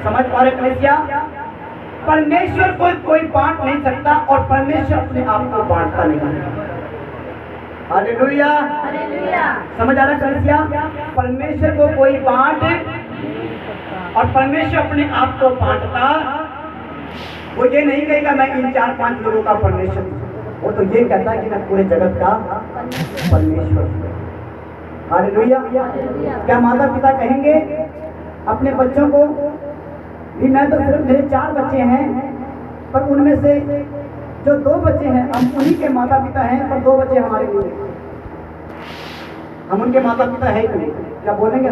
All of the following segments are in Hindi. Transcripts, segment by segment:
समझ पा रहे कलीसिया? परमेश्वर को कोई बांट नहीं सकता और परमेश्वर अपने आप को बांटता नहीं। हालेलुया। समझ आ रहा कलीसिया? परमेश्वर को कोई बांट और परमेश्वर अपने आप को बांटता। वो ये नहीं कहेगा मैं इन 4-5 लोगों का परमेश्वर हूं, वो तो ये कहता है कि मैं पूरे जगत का परमेश्वर हूं। हालेलुया। क्या माता पिता कहेंगे अपने बच्चों को भी मैं तो सिर्फ मेरे 4 बच्चे हैं, पर उनमें से जो 2 बच्चे हैं हम उन्हीं के माता पिता हैं, पर 2 बच्चे हमारे लिए, हम उनके माता पिता है ही नहीं। क्या बोलेंगे?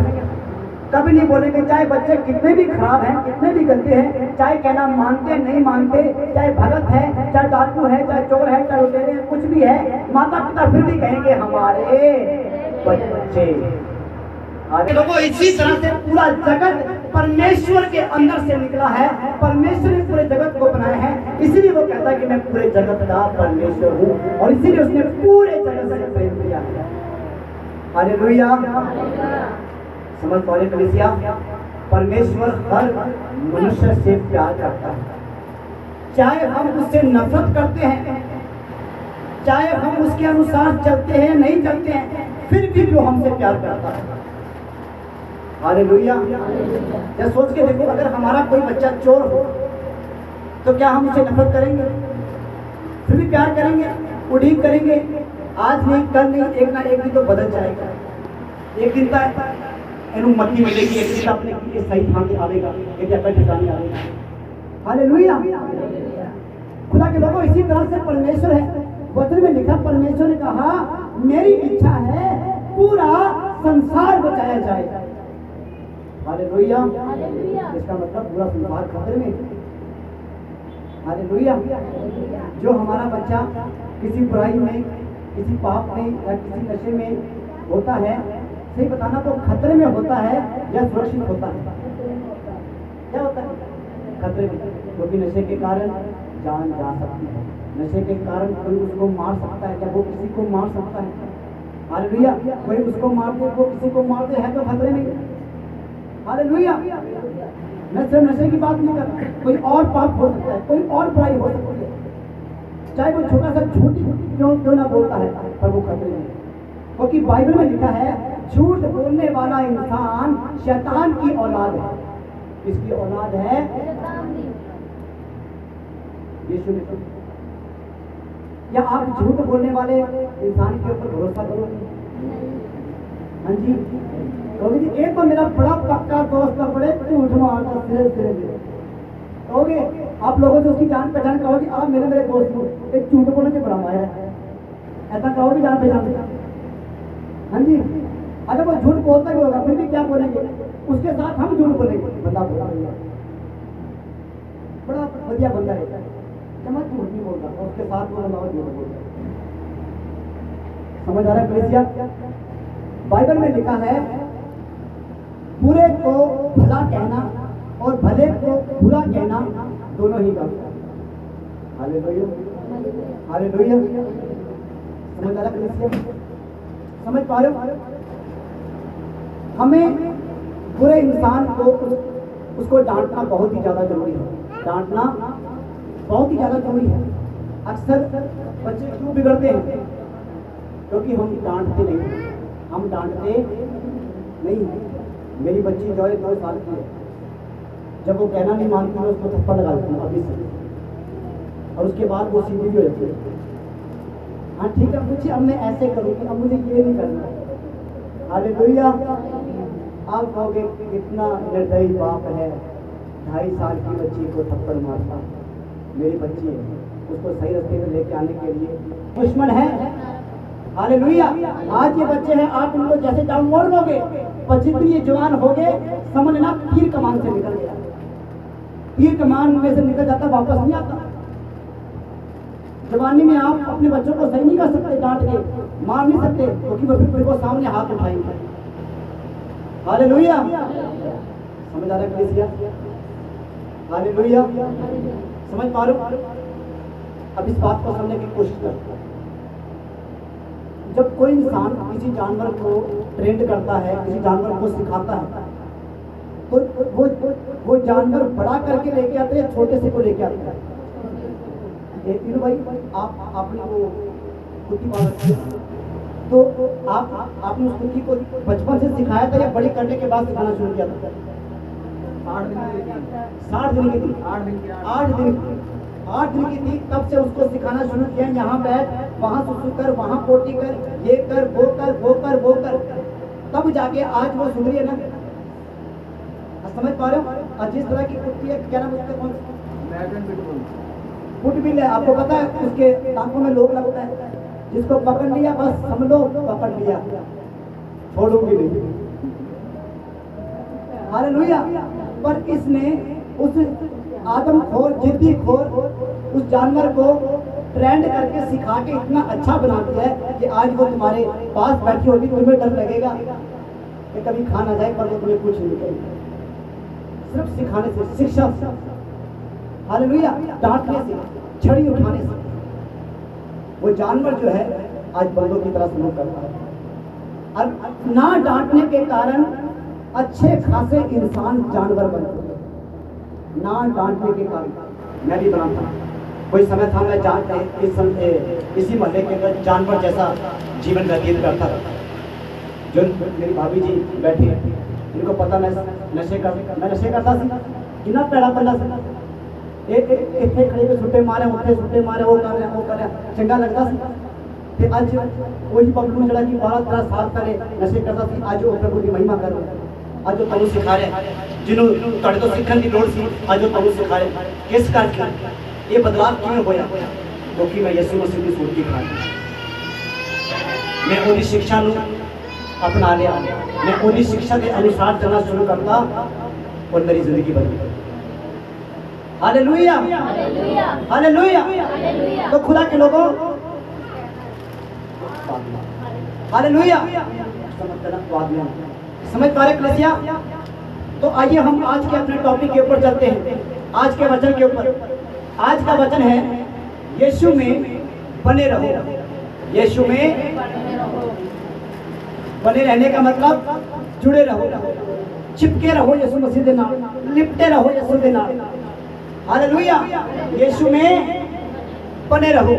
कभी नहीं बोलेंगे। चाहे बच्चे कितने भी खराब हैं, कितने भी गंदे हैं, चाहे कहना मानते नहीं मानते, चाहे भगत है, चाहे डाकू है, चाहे चोर है, चाहे लुटेरे है, कुछ भी है, माता पिता फिर भी कहेंगे हमारे बच्चे। लोगों इसी तरह से पूरा जगत परमेश्वर के अंदर से निकला है। परमेश्वर ने पूरे जगत को बनाया है, इसीलिए वो कहता है कि मैं पूरे जगत का परमेश्वर हूँ, और इसीलिए उसने पूरे जगत से प्रेम किया है। हालेलुया। समझ पा रहे कलीसिया? परमेश्वर हर मनुष्य से प्यार करता है, चाहे हम उससे नफरत करते हैं, चाहे हम उसके अनुसार चलते हैं नहीं चलते हैं, फिर भी वो हमसे प्यार करता है। हालेलुया। या सोच के देखो, अगर हमारा कोई बच्चा चोर हो तो क्या हम उसे नफरत करेंगे? फिर भी प्यार करेंगे, उड़ीक करेंगे। आज नहीं कल नहीं, एक ना एक दिन तो बदल जाएगा। एक दिन तक एनु मक्की मिलेगी, एक दिन अपने की सही ठान के आवेगा, एक अपने ठिकाने आवेगा। हालेलुया। खुदा के लोगों, इसी तरह से परमेश्वर है। वचन में लिखा, परमेश्वर ने कहा मेरी इच्छा है पूरा संसार बचाया जाए। हालेलुया। इसका मतलब पूरा संसार खतरे में। हालेलुया। जो हमारा बच्चा किसी बुराई में, किसी पाप में या किसी नशे में होता है, सही बताना तो खतरे में होता है या सुरक्षित होता है? क्या होता है? खतरे में, क्योंकि नशे के कारण जान जा सकती है, नशे के कारण कोई उसको मार सकता है, क्या वो किसी को मार सकता है? हालेलुया। कोई उसको मारते, वो किसी को मारते हैं तो खतरे में। हालेलुया। मैं सिर्फ नशे की बात नहीं कर रहा, कोई और पाप हो सकता है, कोई और बुराई हो सकती है, चाहे वो छोटा सा झूठी क्यों ना बोलता है, पर वो खतरे में। क्योंकि बाइबल में लिखा है झूठ बोलने वाला इंसान शैतान की औलाद है। किसकी औलाद है? यीशु ने। या आप झूठ बोलने वाले इंसान के ऊपर भरोसा करोगे? हाँ जी, कहोगे जी एक तो मेरा बड़ा पक्का दोस्त है, बड़े झूठ मारता सिरे सिरे में। कहोगे आप लोगों से उसकी जान पहचान, कहोगे आप मेरे दोस्त को एक झूठ बोलने से बड़ा माया है, ऐसा कहोगे जान पहचान? हाँ जी। अगर वो झूठ बोलता ही होगा फिर भी क्या बोलेंगे? उसके साथ हम झूठ बोलेंगे। बंदा बोला बड़ा बढ़िया बंदा है, चमक झूठ नहीं बोलता, और उसके साथ वो बंदा झूठ बोलता। समझ आ रहा है कलीसिया? बाइबल में लिखा है बुरे को भला कहना और भले को बुरा कहना दोनों ही गलत है। हालेलुया। हालेलुया। समझ आ रहा है कलीसिया? समझ पा रहे हो? हमें बुरे इंसान को उसको डांटना बहुत ही ज़्यादा जरूरी है। डांटना बहुत ही ज़्यादा जरूरी है। अक्सर बच्चे क्यों बिगड़ते हैं? क्योंकि हम डांटते नहीं, हम डांटते नहीं। मेरी बच्ची जॉय 9 साल की है, जब वो कहना नहीं मानती मैं उसको थप्पड़ लगा देती हूँ अभी से, और उसके बाद वो सीधी भी हो जाती है। हाँ ठीक है, मुझे अब मैं ऐसे करूँगी, अब मुझे ये नहीं करना। हालेलुया। आप कहोगे कितना निर्दयी बाप है, 2.5 साल की बच्ची को थप्पड़ मारता। मेरी बच्ची है, उसको सही रास्ते में लेके आने के लिए दुश्मन है। हालेलुया। आज ये बच्चे हैं, आप उनको जैसे चाहो मोड़ दोगे, पर जितनी जवान हो गए समझना तीर कमान से निकल गया। तीर कमान में से निकल जाता, वापस नहीं आता। जवानी में आप अपने बच्चों को सही नहीं कर सकते, डांट के मार नहीं सकते, क्योंकि वो फिर को सामने हाथ उठाएंगे। हालेलुया। समझ आ रहा है कलीसिया? हालेलुया। समझ पा रहे हो? अब इस बात को समझने की कोशिश करो। जब कोई इंसान किसी जानवर को ट्रेंड करता है, किसी जानवर को सिखाता है, तो वो जानवर बड़ा करके लेके आते हैं, छोटे से को लेके आते हैं। तीनों भाई आपने वो कुत्ती पाल रखी है, तो आपने उस कुत्ती को बचपन से सिखाया था या बड़ी करने के बाद सिखाना शुरू किया था? 60 दिन की थी, 8 दिन की थी, तब से उसको सिखाना शुरू किया, यहाँ बैठ, वहाँ सुसु कर, वहाँ पोटी कर, ये कर, वो कर, वो कर, वो कर, तब जाके आज वो सुधरी है ना। समझ पा रहे हो? और जिस तरह की कुत्ती है, क्या नाम उसका, कौन फुटबिल है, आपको पता है, उसके दांतों में लोग लगता है, जिसको पकड़ लिया बस समझो पकड़ लिया, छोड़ूंगी नहीं। हालेलुया। पर इसने उस आदमखोर, जिद्दी खोर उस जानवर को ट्रेंड करके सिखा के इतना अच्छा बना दिया है कि आज वो तुम्हारे पास बैठी होगी, तुम्हें डर लगेगा कि कभी खा ना जाए, पर वो तुम्हें कुछ नहीं करेगी, सिर्फ सिखाने से, शिक्षा से, हालेलुया, डांटने से, छड़ी उठाने से। वो जानवर जो है आज बंदों की तरह सलूक करता है, और ना डांटने के कारण अच्छे खासे इंसान जानवर बनते हैं, ना डांटने के कारण। मैं भी बनाता, कोई समय था मैं इसी मोहल्ले के अंदर जानवर जैसा जीवन व्यतीत करता था। जो मेरी भाभी जी बैठी है, इनको पता मैं नशे करता था, कितना पैड़ा पल्ला से एक खड़े पे छुट्टे मारे, उठे छुट्टे मारे, वो कर रहे चंगा लगता था। फिर आज वही बबलू जड़ा की 12-13 साल पहले नशे करता थी, आज वो प्रभु की महिमा कर रहे हैं, आज वो तनु सिखा रहे, जिन्होंने तड़े तो सीखने की लोड़ सी, आज वो तनु सिखा रहे। किस कारण ये बदलाव क्यों होया? क्योंकि मैं यीशु मसीह की सूरत दिखा, मैं उन्हीं शिक्षा अपना लिया, मैं उन्हीं शिक्षा के अनुसार चलना शुरू करता और मेरी जिंदगी बदल गई। Hallelujah, hallelujah. तो खुदा के लोगों, हालेलुया, समझ पा रहे कलीसिया? तो आइए हम आज के अपने टॉपिक के ऊपर चलते हैं, आज के वचन के ऊपर। आज का वचन है यीशु में बने रहो। यीशु में बने रहने का मतलब जुड़े रहो, चिपके रहो यीशु मसीह के नाम, लिपटे रहो यीशु के नाम। हालेलुया, यीशु में बने रहो।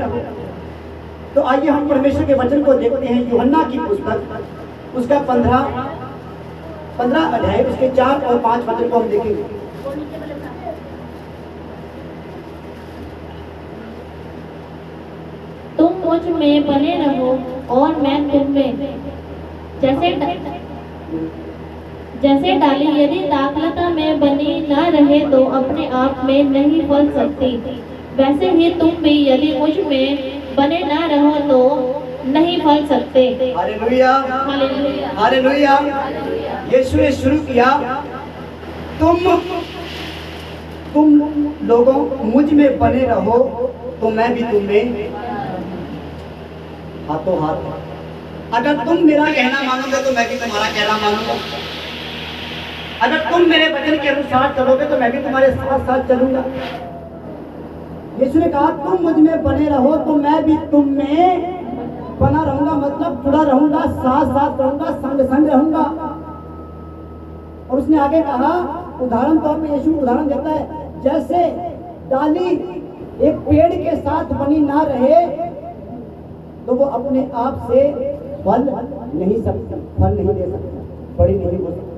तो आइए हम परमेश्वर के वचन को देखते हैं। यूहन्ना की पुस्तक, उसका 15 अध्याय, उसके 4 और 5 वचन को हम देखेंगे। तुम मुझ में बने रहो और मैं तुम में। जैसे डाली यदि दाखलता में बनी न रहे तो अपने आप में नहीं फल सकती, वैसे ही तुम भी यदि मुझ में बने न रहो तो नहीं फल सकते। Hallelujah, hallelujah. यीशु ने शुरू किया, तुम लोगों मुझ में बने रहो तो मैं भी तुम में, हाथों हाथ। अगर तुम मेरा कहना मानोगे तो मैं भी तुम्हारा कहना मानूंगा। अगर तुम मेरे वचन के अनुसार चलोगे तो मैं भी तुम्हारे साथ साथ चलूंगा। यीशु ने कहा तुम मुझ में बने रहो तो मैं भी तुम में बना रहूंगा, मतलब जुड़ा रहूंगा, साथ साथ रहूंगा, संग संग रहूंगा। और उसने आगे कहा, उदाहरण तौर पे यीशु उदाहरण देता है, जैसे डाली एक पेड़ के साथ बनी ना रहे तो वो अपने आप से फल नहीं दे सकता, बड़ी नहीं हो सकती।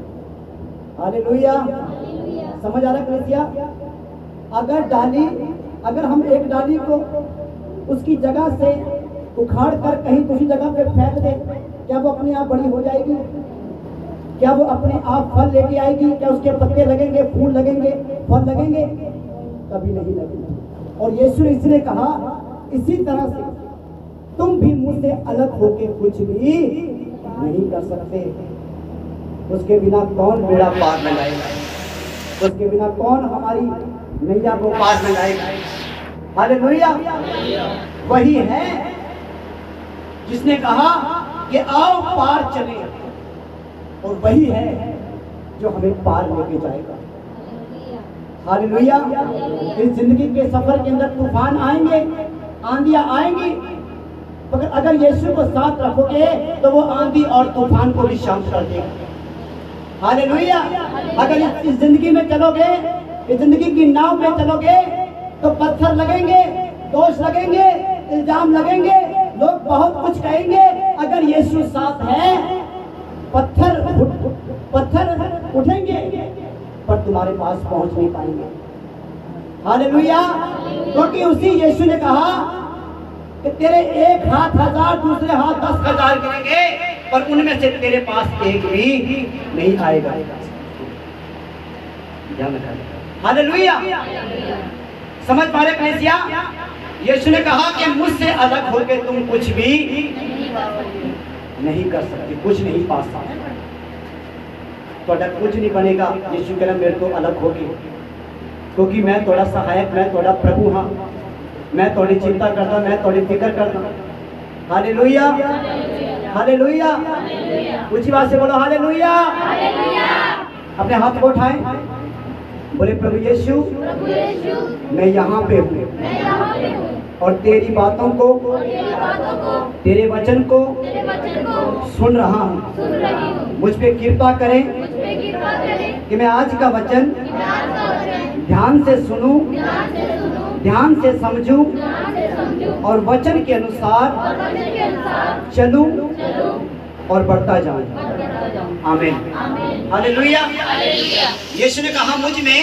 हालेलुया, समझ आ रहा है कलीसिया? अगर हम एक डाली को उसकी जगह से उखाड़ कर कहीं दूसरी जगह पे फेंक दे, क्या वो अपने आप बड़ी हो जाएगी? क्या वो अपने आप फल लेके आएगी? क्या उसके पत्ते लगेंगे, फूल लगेंगे, फल लगेंगे? कभी नहीं लगेंगे। और यीशु ने इसलिए कहा, इसी तरह से तुम भी मुझसे अलग होके कुछ भी नहीं कर सकते। उसके बिना कौन बेड़ा पार में लाएगा? उसके बिना कौन हमारी नैया को पार में लाएगा? हालेलुया। वही है जिसने कहा कि आओ पार चले, और वही है जो हमें पार लेके जाएगा। हालेलुया। इस जिंदगी के सफर के अंदर तूफान आएंगे, आंधियां आएंगी, मगर अगर यीशु को साथ रखोगे तो वो आंधी और तूफान को भी शांत कर देगा। हालेलुया। अगर इस जिंदगी में चलोगे, इस जिंदगी की नाव में चलोगे, तो पत्थर लगेंगे, दोष लगेंगे, इल्जाम लगेंगे, लोग बहुत कुछ कहेंगे। अगर यीशु साथ है, पत्थर उठेंगे पर तुम्हारे पास पहुंच नहीं पाएंगे। हालेलुया। क्योंकि उसी यीशु ने कहा कि तेरे एक हाथ 1000, दूसरे हाथ 10,000 गिरेंगे, पर उनमें से तेरे पास एक भी नहीं आएगा। हालेलुया। समझ पा रहे कलीसिया? यीशु ने कहा कि मुझसे अलग होकर तुम कुछ भी नहीं कर सकते, कुछ नहीं पा सकते। थोड़ा कुछ नहीं बनेगा। यीशु कह रहा मेरे को अलग होगी, क्योंकि मैं थोड़ा सहायक, मैं थोड़ा प्रभु हाँ, मैं थोड़ी चिंता करता, मैं थोड़ी फिक्र करता। Hallelujah, hallelujah. ऊंची बात से बोलो हालेलुया। अपने हाथ को उठाएं, बोले प्रभु यीशु मैं यहाँ पे हूँ और तेरी बातों को, तेरे वचन को सुन रहा हूँ। मुझ पे कृपा करें कि मैं आज का वचन ध्यान से सुनूं, ध्यान से समझूं और वचन के अनुसार चलूं और बढ़ता जाऊं। आमीन, हालेलुया। यीशु ने कहा मुझ में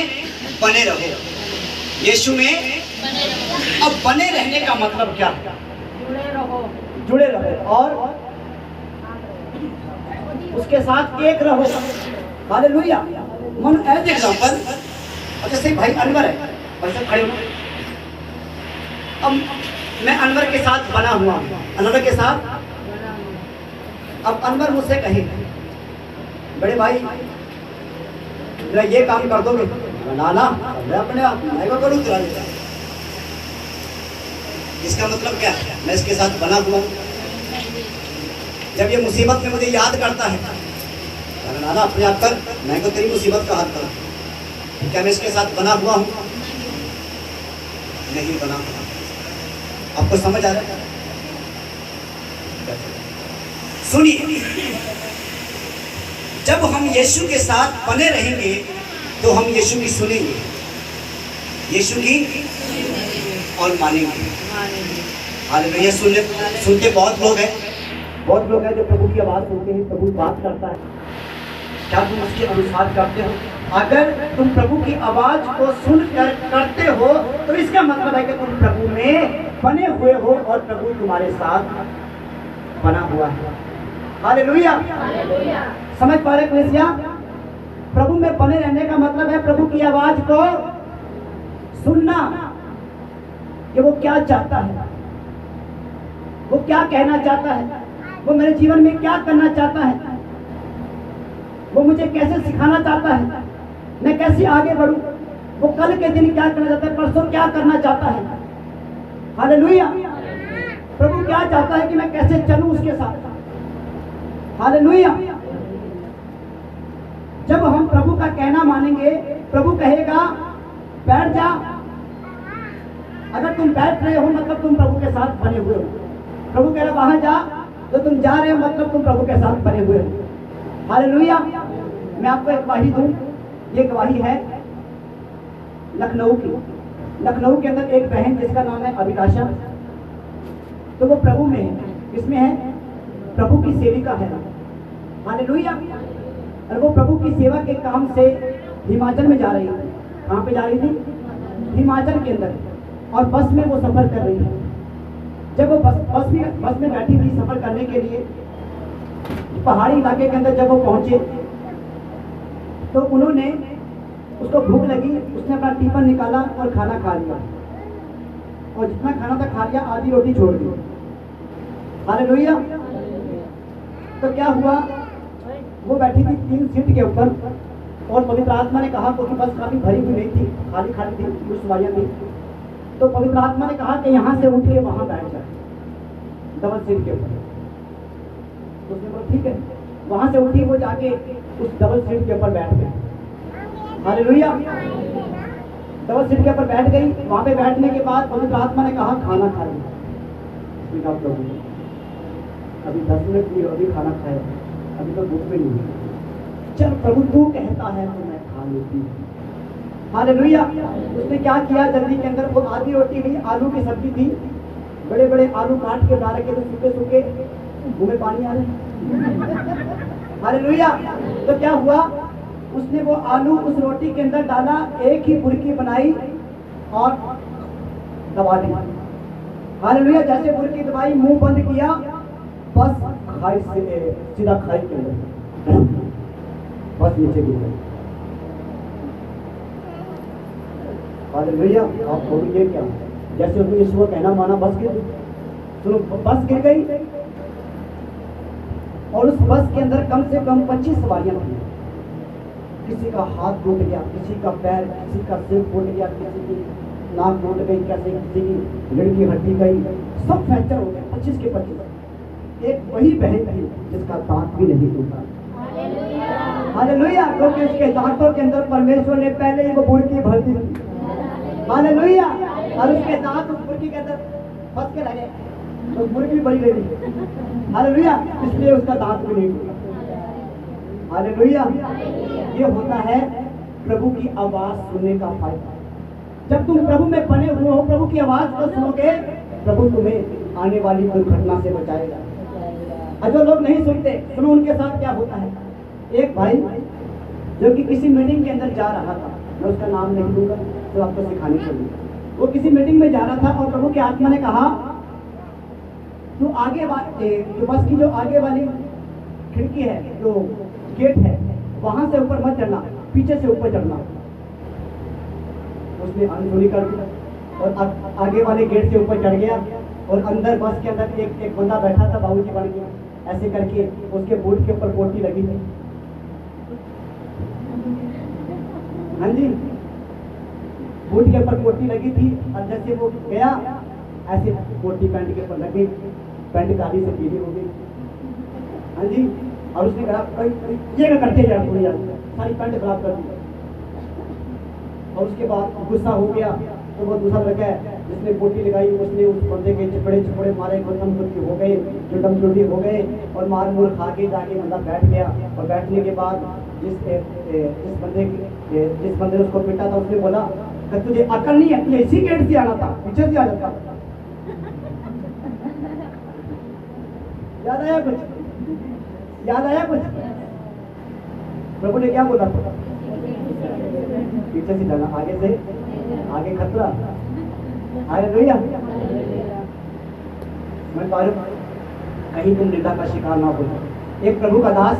बने रहो। यीशु में अब बने रहने का मतलब क्या है? जुड़े रहो और उसके साथ एक रहो। हालेलुया। मन एज एग्जाम्पल, जैसे भाई अनवर है, भाई साहब खड़े हो। अब मैं अनवर के साथ बना हुआ हूँ, अनवर के साथ। अब अनवर मुझसे कहे बड़े भाई जरा ये काम कर दोगे? ना मैं अपने आप मैं को करूँ तेरा। इसका मतलब क्या है? मैं इसके साथ बना हुआ हूँ। जब ये मुसीबत में मुझे याद करता है, नाना अपने आप कर, मैं को तेरी मुसीबत का हाथ करूँ। क्या मैं इसके साथ बना हुआ हूँ? नहीं बना हुआ। आपको समझ आ रहा है? सुनिए, जब हम यीशु के साथ बने रहेंगे तो हम यीशु की सुनेंगे, यीशु की और मानेंगे। हालेलुया। सुनते बहुत लोग हैं जो प्रभु की आवाज़ सुनते हैं, प्रभु बात करता है। क्या तुम उसके अनुसार करते हो? अगर तुम प्रभु की आवाज़ को सुनकर करते हो तो इसका मतलब है कि तुम प्रभु में बने हुए हो और प्रभु तुम्हारे साथ बना हुआ है। हालेलुया। समझ पा रहे कलीसिया? प्रभु में बने रहने का मतलब है प्रभु की आवाज को सुनना, कि वो क्या चाहता है, वो क्या कहना चाहता है, वो मेरे जीवन में क्या करना चाहता है, वो मुझे कैसे सिखाना चाहता है, मैं कैसे आगे बढ़ूं, वो कल के दिन क्या करना चाहता है, परसों क्या करना चाहता है। हालेलुया। प्रभु क्या चाहता है कि मैं कैसे चलूं उसके साथ। हालेलुया। जब हम प्रभु का कहना मानेंगे, प्रभु कहेगा बैठ जा। अगर तुम बैठ रहे हो मतलब तुम प्रभु के साथ बने हुए हो। प्रभु कह रहा वहां जा, तो तुम जा रहे हो मतलब तुम प्रभु के साथ बने हुए हो। हालेलुया। मैं आपको एक गवाही दूं, ये गवाही है लखनऊ की। लखनऊ के अंदर एक बहन जिसका नाम है अभिलाषा, तो वो प्रभु में है। इसमें है प्रभु की सेविका है। हालेलुया। और वो प्रभु की सेवा के काम से हिमाचल में जा रही थी। कहाँ पे जा रही थी? हिमाचल के अंदर। और बस में वो सफर कर रही है। जब वो बस में बैठी थी सफर करने के लिए, पहाड़ी इलाके के अंदर जब वो पहुंचे तो उन्होंने, उसको भूख लगी, उसने अपना टिफिन निकाला और खाना खा लिया। और जितना खाना था खा लिया, आधी रोटी छोड़ दी। हालेलुया। तो क्या हुआ, वो बैठी थी 3 सीट के ऊपर और पवित्र आत्मा ने कहा, क्योंकि बस काफी भरी हुई नहीं थी, खाली खाली थी, कुछ सवारियां थी, तो पवित्र आत्मा ने कहा कि यहाँ से उठिए वहां बैठ जाए डबल सीट के ऊपर। तो उसने बोला ठीक है। वहां से उठी, वो जाके उस डबल सीट के ऊपर बैठ गई। हालेलुया। डबल सीट के ऊपर बैठ गई। वहां पे बैठने के बाद पवित्र आत्मा ने कहा खाना खा लिया। अभी 10 मिनट हुए, अभी खाना खाया, अभी तो भूख भी नहीं है। चल प्रभु तू कहता है तो मैं खा लेती हूँ। हालेलुया। उसने क्या किया, जल्दी के अंदर वो आधी रोटी नहीं, आलू की सब्जी थी, बड़े बड़े आलू काट के डाल के, तो सूखे सूखे मुंह में पानी आ रहे। हालेलुया। तो क्या हुआ, उसने वो आलू उस रोटी के अंदर डाला, एक ही बुर्की बनाई और दबा दी। हालेलुया। जैसे बुर्की दबाई, मुंह बंद किया, बस खाई से सीधा खाई के अंदर बस नीचे गिर गई। हालेलुया। आप बोलिए क्या, जैसे उसने यीशु का कहना माना, बस गिर गई। सुनो, बस गिर गई और उस बस के अंदर कम से कम 25 सवारियां थी। किसी का हाथ टूट गया, किसी का पैर, किसी का सिर फूट गया, किसी की नाक टूट गई, कैसे किसी की रीढ़ की हड्डी गई, सब फ्रैक्चर हो गए 25 के 25। एक वही बहन थी जिसका दांत भी नहीं टूटा। हालेलुया। क्योंकि उसके दांतों के अंदर परमेश्वर ने पहले ही वो बुर्की भर दी थी। हालेलुया। और उसके दांत उस बुर्की के अंदर फंस के लगे, तो बुर्की बड़ी रही। हालेलुया। इसलिए उसका दांत भी नहीं टूटा। हालेलुया। ये होता है प्रभु की आवाज सुनने का फायदा। जब तुम प्रभु में बने हुए हो, प्रभु की आवाज को सुनोगे, प्रभु तुम्हें आने वाली दुर्घटना से बचाएगा। और जो लोग नहीं सुनते, सुनो उनके साथ क्या होता है। एक भाई जो कि किसी मीटिंग के अंदर जा रहा था, मैं उसका नाम नहीं दूंगा तो आपको सिखाने के लिए, वो किसी मीटिंग में जा रहा था और प्रभु की आत्मा ने कहा, जो बस की जो आगे वाली खिड़की है, जो गेट है, वहां से ऊपर मत चढ़ना, पीछे से ऊपर चढ़ना। उसने अनसुनी कर दिया और आगे वाले गेट से ऊपर चढ़ गया और अंदर बस के अंदर एक बंदा बैठा था, बाबूजी बन गया। ऐसे करके उसके बूट के ऊपर पोटी लगी थी। हाँ जी, बूट के ऊपर पोटी लगी थी और जैसे वो गया, ऐसे पोटी पैंट के ऊपर लगी, पैंट काली से पीली हो गई। हाँ जी। और उसने कहा, ये क्या करते यार, थोड़ी यार सारी पैंट खराब कर दी। और उसके बाद गुस्सा हो गया, तो वो दूसरा लड़का है जिसने पोटी लगाई, उसने उस बंदे के चिपड़े मारे, गुदम गुदकी हो गए, चुटम चुटी हो गए और मार मूर खा के जाके बंदा बैठ गया। और बैठने के बाद जिस बंदे ने उसको पीटा था, उसने बोला कि तुझे अकल नहीं है, तुझे इसी गेट से आना था, पीछे से आ जाता। याद आया कुछ? याद आया कुछ? प्रभु ने क्या बोला था? पीछे से जाना, आगे से आगे खतरा। हालेलुया। मैं कहीं तुम निंदा का शिकार ना हो। एक प्रभु का दास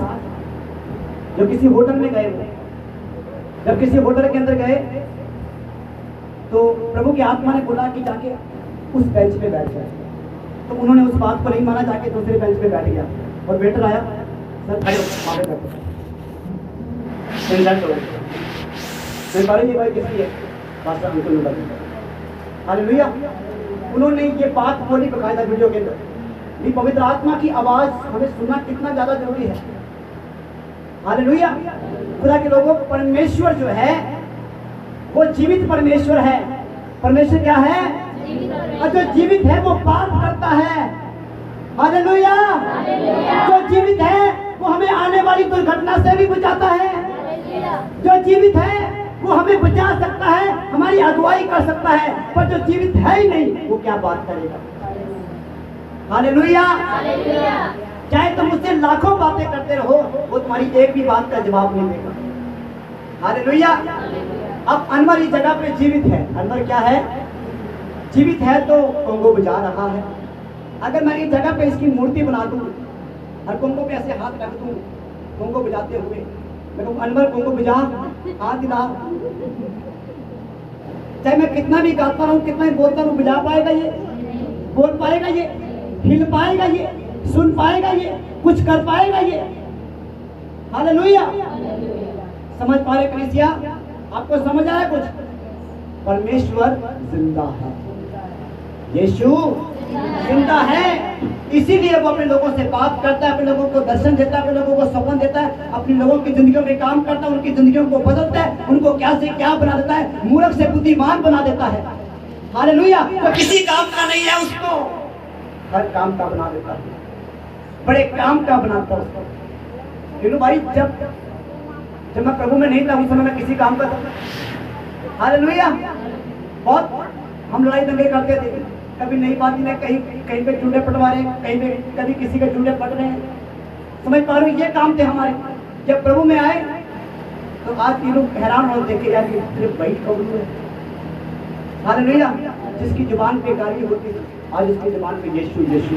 जो किसी होटल में गए, जब किसी होटल के अंदर गए तो प्रभु की आत्मा ने बोला कि जाके उस बेंच पे बैठ जाए। तो उन्होंने उस बात को नहीं माना, जाके दूसरे बेंच पे बैठ गया। और वेटर आया, सर खड़े हो, आगे बैठो। मैं कहा भाई किसकी है? पास्टर अंकुल ने बताया। हालेलुया। उन्होंने ये बात बोली बकायदा वीडियो के अंदर। ये पवित्र आत्मा की आवाज हमें सुनना कितना ज्यादा जरूरी है। हालेलुया। खुदा के लोगों, परमेश्वर जो है वो जीवित परमेश्वर है। परमेश्वर क्या है? और जो जीवित है वो पाप करता है। हालेलुया। जो जीवित है वो हमें आने वाली दुर्घटना से भी बचाता है। जो जीवित है वो हमें बचा सकता है, हमारी अगुवाई कर सकता है, पर जो जीवित है ही नहीं वो क्या बात करेगा। हालेलुया। चाहे तुम मुझसे लाखों बातें करते रहो, वो तुम्हारी एक भी बात का जवाब नहीं देगा। हालेलुया। अब अनवर इस जगह पे जीवित है। अनवर क्या है? जीवित है तो कोंगो बजा रहा है। अगर मैं इस जगह पे इसकी मूर्ति बना दूं और कोंगो पे ऐसे हाथ रख दूं, कोंगो बजाते हुए, मैं कहूँ अनवर कोंगो बजा, हाथ दिला, चाहे मैं कितना भी गाता रहूं, कितना भी बोलता रहूं, बजा पाएगा ये? बोल पाएगा ये? हिल पाएगा ये? सुन पाएगा ये? कुछ कर पाएगा ये? हालेलुया। समझ पा रहे कलीसिया? आपको समझ आया कुछ? परमेश्वर जिंदा है, यीशु जिंदा है, इसीलिए वो अपने लोगों से बात करता है, अपने लोगों को दर्शन देता है, अपने लोगों को सपन देता है, अपने लोगों की जिंदगियों में काम करता है, उनकी जिंदगियों को बदलता है, उनको क्या से क्या बना देता है, मूर्ख से बुद्धिमान बना देता है। हालेलुया। तो किसी काम का नहीं है, उसको हर काम का बना देता है, बड़े काम का बनाता है उसको। भाई जब जब मैं प्रभु में नहीं था उस समय मैं किसी काम का था। हालेलुया। बहुत हम लड़ाई दंगे करते थे, कभी नई बात में कहीं कहीं पे चूड़े पटवा रहे हैं, कहीं पे कभी किसी के चूड़े पट रहे हैं, समझ पा रहे हो, ये काम थे हमारे। जब प्रभु में आए तो आज ये लोग हैरान हो देखे यार ये भाई कौन है। हालेलुया। जिसकी जुबान पे गाली होती है आज उसकी जुबान पे यीशु यीशु।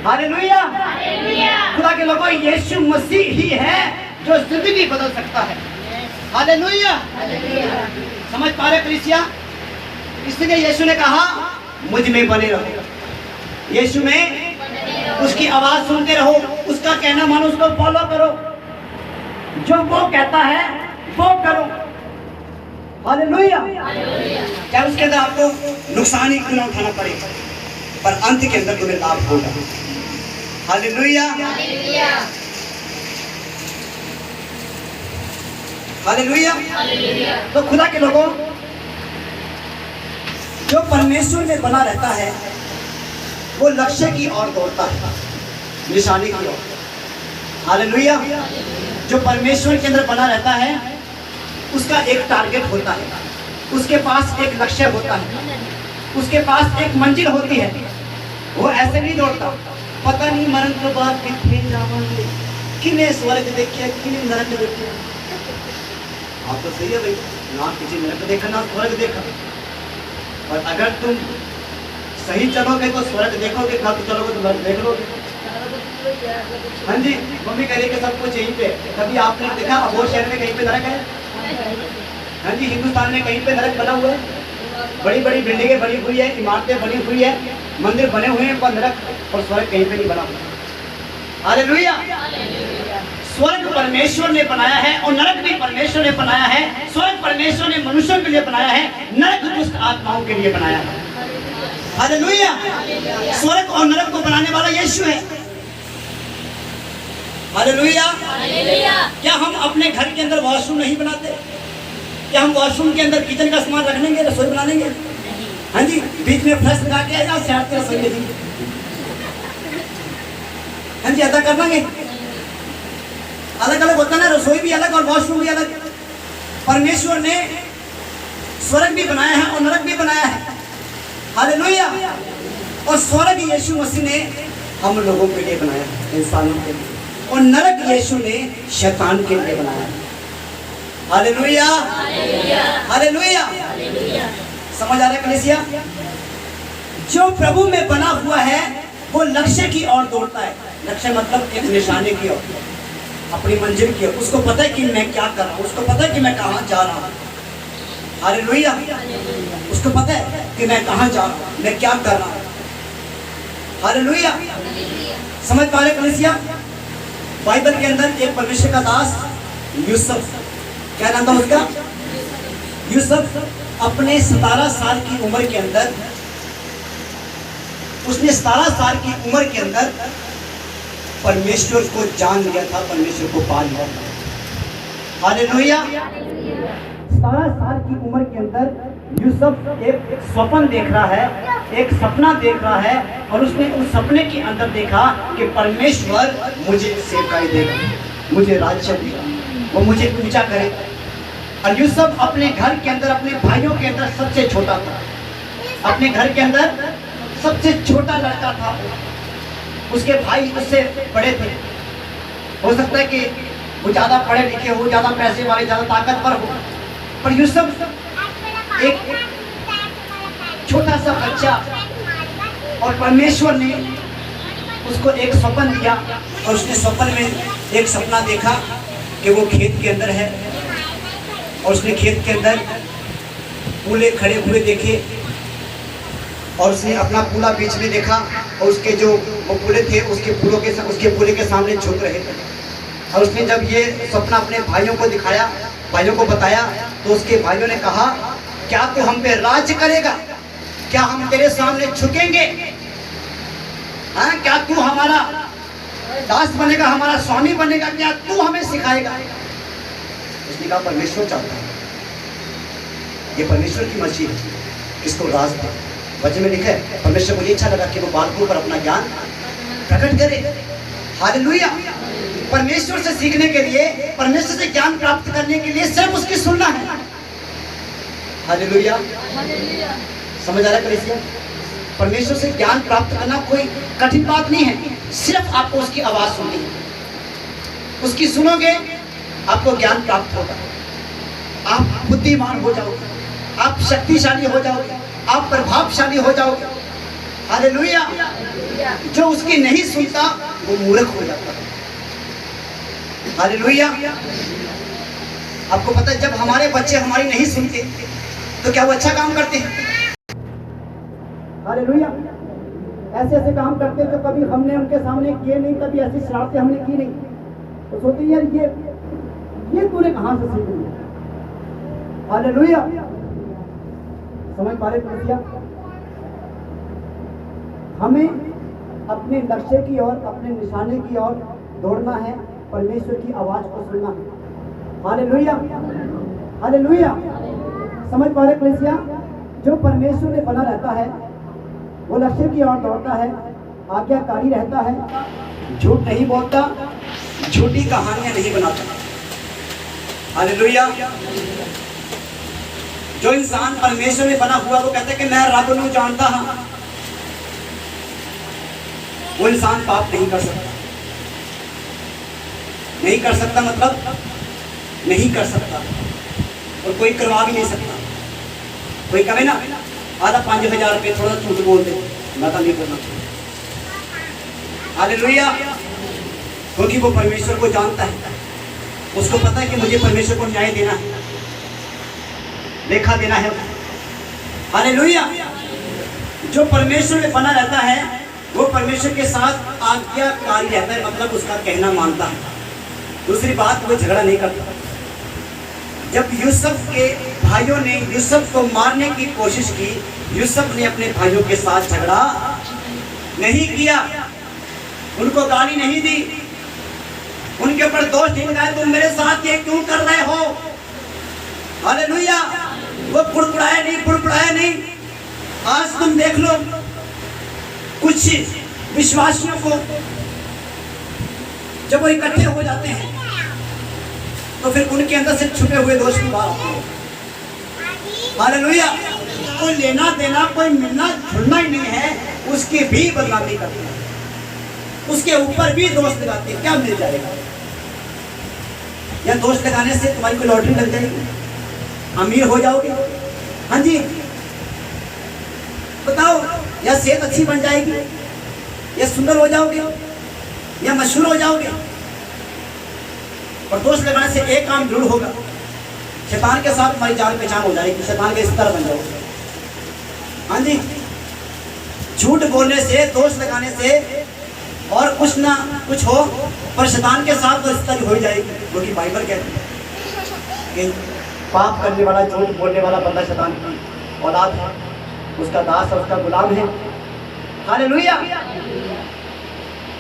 हालेलुया। खुदा के लोगों, यीशु मसीह ही है जो जिंदगी बदल सकता है। हालेलुया। समझ पा रहे कलीसिया? इसलिए यीशु ने कहा मुझ में बने रहो, यीशु में उसकी आवाज सुनते रहो, उसका कहना मानो, उसको फॉलो करो, जो वो कहता है वो करो। हालेलुया। क्या उसके अंदर आपको नुकसान ही क्यों ना उठाना पड़े, पर अंत के अंदर तुम्हें लाभ होगा। हालेलुया। हालेलुया। तो खुदा के लोगों, जो परमेश्वर में बना रहता है वो लक्ष्य की ओर दौड़ता है, निशाने की ओर। हालेलुया। जो परमेश्वर के अंदर बना रहता है उसका एक टारगेट होता है, उसके पास एक लक्ष्य होता है, उसके पास एक मंजिल होती है। वो ऐसे नहीं दौड़ता, पता नहीं मरण के बाद कितने जावांगे, किने स्वर्ग देखे किने नरक देखे। आप तो सही है भाई, ना किसी नरक देखा ना स्वर्ग देखा, और अगर तुम सही चलोगे तो स्वर्ग देखोगे, गलत चलोगे तो नरक देख लोगे। हाँ जी, मम्मी कह रही है कि सब कुछ यहीं पे। कभी आपने देखा अबोर शहर में कहीं पे नरक है? हाँ जी, हिंदुस्तान में कहीं पे नरक बना हुआ है? बड़ी बड़ी बिल्डिंगें बनी हुई है, इमारतें बनी हुई है, मंदिर बने हुए हैं, पर नरक और स्वर्ग कहीं पे नहीं बना हुआ। हालेलुया। स्वर्ग परमेश्वर ने बनाया है और नरक भी परमेश्वर ने बनाया है। स्वर्ग परमेश्वर ने मनुष्यों के लिए बनाया है, नरक दुष्ट आत्माओं के लिए बनाया है। हालेलुया। स्वर्ग और नरक को बनाने वाला यीशु है। हालेलुया। क्या हम अपने घर के अंदर वॉशरूम नहीं बनाते? क्या हम वॉशरूम के अंदर किचन का सामान रख लेंगे, रसोई बना लेंगे? हाँ जी, बीच में फ्लश लगा के रसोई ले दी। हाँ जी, ऐसा कर लेंगे। अलग अलग होता है ना, रसोई भी अलग और वॉशरूम भी अलग। परमेश्वर ने स्वर्ग भी बनाया है और नरक भी बनाया है। हालेलुया। और स्वर्ग यीशु मसीह ने हम लोगों के लिए बनाया है, इंसानों के लिए, और नरक यीशु ने शैतान के लिए बनाया है। हालेलुया। हालेलुया। समझ आ रहा है कलीसिया? जो प्रभु में बना हुआ है वो लक्ष्य की ओर दौड़ता है। लक्ष्य मतलब एक निशाने की ओर, अपनी मंजिल की ओर। उसको पता है कि मैं क्या कर रहा हूँ, उसको पता है कि मैं कहाँ जा रहा हूँ। हालेलुया। उसको पता है कि मैं कहाँ जा रहा हूँ, मैं क्या कर रहा हूँ। हालेलुया। समझ पा रहे कलीसिया? बाइबल के अंदर एक परमेश्वर का दास यूसुफ, क्या नाम था उसका? यूसुफ अपने 17 साल की उम्र के अंदर, उसने 17 साल की उम्र के अंदर परमेश्वर को जान लिया था, परमेश्वर को पा लिया था। हालेलुया। 17 साल की उम्र के अंदर यूसुफ एक स्वप्न देख रहा है, एक सपना देख रहा है, और उसने उस सपने के अंदर देखा कि परमेश्वर मुझे सेवकाई देगा, मुझे राज्य देगा, वो मुझे ऊंचा करेगा। और यूसुफ अपने घर के अंदर, अपने भाइयों के अंदर सबसे छोटा था, अपने घर के अंदर सबसे छोटा लड़का था। उसके भाई उससे बड़े थे। हो सकता है कि वो ज़्यादा पढ़े लिखे हो, ज़्यादा पैसे वाले, ज़्यादा ताकतवर हो, पर यूसुफ एक छोटा सा बच्चा, और परमेश्वर ने उसको एक सपना दिया, और उसने सपन में एक सपना देखा कि वो खेत के अंदर है, और उसने खेत के अंदर पूले खड़े हुए देखे, और उसने अपना पूला बीच में देखा, और उसके जो वो पूले थे उसके पूले के सामने झुक रहे थे। और उसने जब ये सपना अपने भाइयों को दिखाया, भाइयों को बताया, तो उसके भाइयों ने कहा, क्या तू हम पे राज्य करेगा? क्या हम तेरे सामने झुकेंगे? हाँ, क्या तू हमारा दास बनेगा, हमारा स्वामी बनेगा? क्या तू हमें सिखाएगा? उसने कहा परमेश्वर चाहता है, ये परमेश्वर की मर्जी है, इसको राज दे। वचन में लिखा है परमेश्वर को ये अच्छा लगा कि वो बालकों पर अपना ज्ञान प्रकट करे। हालेलुया। परमेश्वर से सीखने के लिए, परमेश्वर से ज्ञान प्राप्त करने के लिए सिर्फ उसकी सुनना है। हालेलुया, समझ आ रहा है कलीसिया? परमेश्वर से ज्ञान प्राप्त करना कोई कठिन बात नहीं है, सिर्फ आपको उसकी आवाज सुननी है। उसकी सुनोगे आपको ज्ञान प्राप्त होगा, आप बुद्धिमान हो जाओगे, आप शक्तिशाली हो जाओगे, आप प्रभावशाली हो जाओगे। हालेलुया। जो उसकी नहीं सुनता वो मूर्ख हो जाता है। हालेलुया। आपको पता है जब हमारे बच्चे हमारी नहीं सुनते तो क्या वो अच्छा काम करते हैं? हालेलुया। ऐसे ऐसे काम करते जो कभी हमने उनके सामने किए नहीं, कभी ऐसी शरारतें हमने की नहीं, तो सोचते यार ये तूने कहां से सीख लिया? हालेलुया। समझ पा रहे कलीसिया? हमें अपने लक्ष्य की ओर, अपने निशाने की ओर दौड़ना है, परमेश्वर की आवाज को सुनना है। Hallelujah, hallelujah. समझ पा रहे कलीसिया? जो परमेश्वर में बना रहता है वो लक्ष्य की ओर दौड़ता है, आज्ञाकारी रहता है, झूठ नहीं बोलता, झूठी कहानियां नहीं बनाता। हालेलुया। जो इंसान परमेश्वर में बना हुआ वो कहता है कि मैं रब नूं जानता हाँ, वो इंसान पाप नहीं कर सकता। नहीं कर सकता मतलब नहीं कर सकता, और कोई करवा भी नहीं सकता। कोई कहे ना आधा 5,000 रुपये थोड़ा झूठ बोल दे, मैं तो नहीं बोलना चाहिए। हालेलुया। क्योंकि वो परमेश्वर को जानता है, उसको पता है कि मुझे परमेश्वर को न्याय देना है, लेखा देना है। हालेलुया। जो परमेश्वर में बना रहता है वो परमेश्वर के साथ आज्ञाकारी रहता है, मतलब उसका कहना मानता है। दूसरी बात, वो झगड़ा नहीं करता। जब यूसुफ के भाइयों ने यूसुफ को मारने की कोशिश की, यूसुफ ने अपने भाइयों के साथ झगड़ा नहीं किया, उनको गाली नहीं दी, उनके ऊपर दोष नहीं लगाया, तुम मेरे साथ ये क्यों कर रहे हो। हालेलुया। वो फुड़फुड़ाया नहीं। आज तुम देख लो कुछ विश्वासियों को जब वो इकट्ठे हो जाते हैं तो फिर उनके अंदर से छुपे हुए दोष की बात आती है। हालेलुया। कोई लेना देना, कोई मिलना जुलना ही नहीं है, उसकी भी बदनामी करते हैं, उसके ऊपर भी दोष लगाते हैं। क्या मिल जाएगा? या दोष लगाने से तुम्हारी कोई लॉटरी लग जाएगी, अमीर हो जाओगे? हाँ जी, बताओ। या सेहत अच्छी बन जाएगी, या सुंदर हो जाओगे, या मशहूर हो जाओगे? और दोष लगाने से एक काम जरूर होगा, शैतान के साथ तुम्हारी जान पहचान हो जाएगी, शैतान के स्तर बन जाओगे। हाँ जी, झूठ बोलने से, दोष लगाने से और कुछ ना कुछ हो, पर शैतान के साथ तो स्तर हो जाएगी। क्योंकि बाइबल कहती है कि पाप करने वाला, झूठ बोलने वाला बंदा शैतान की औलाद है, उसका दास और उसका गुलाम है। हालेलुया।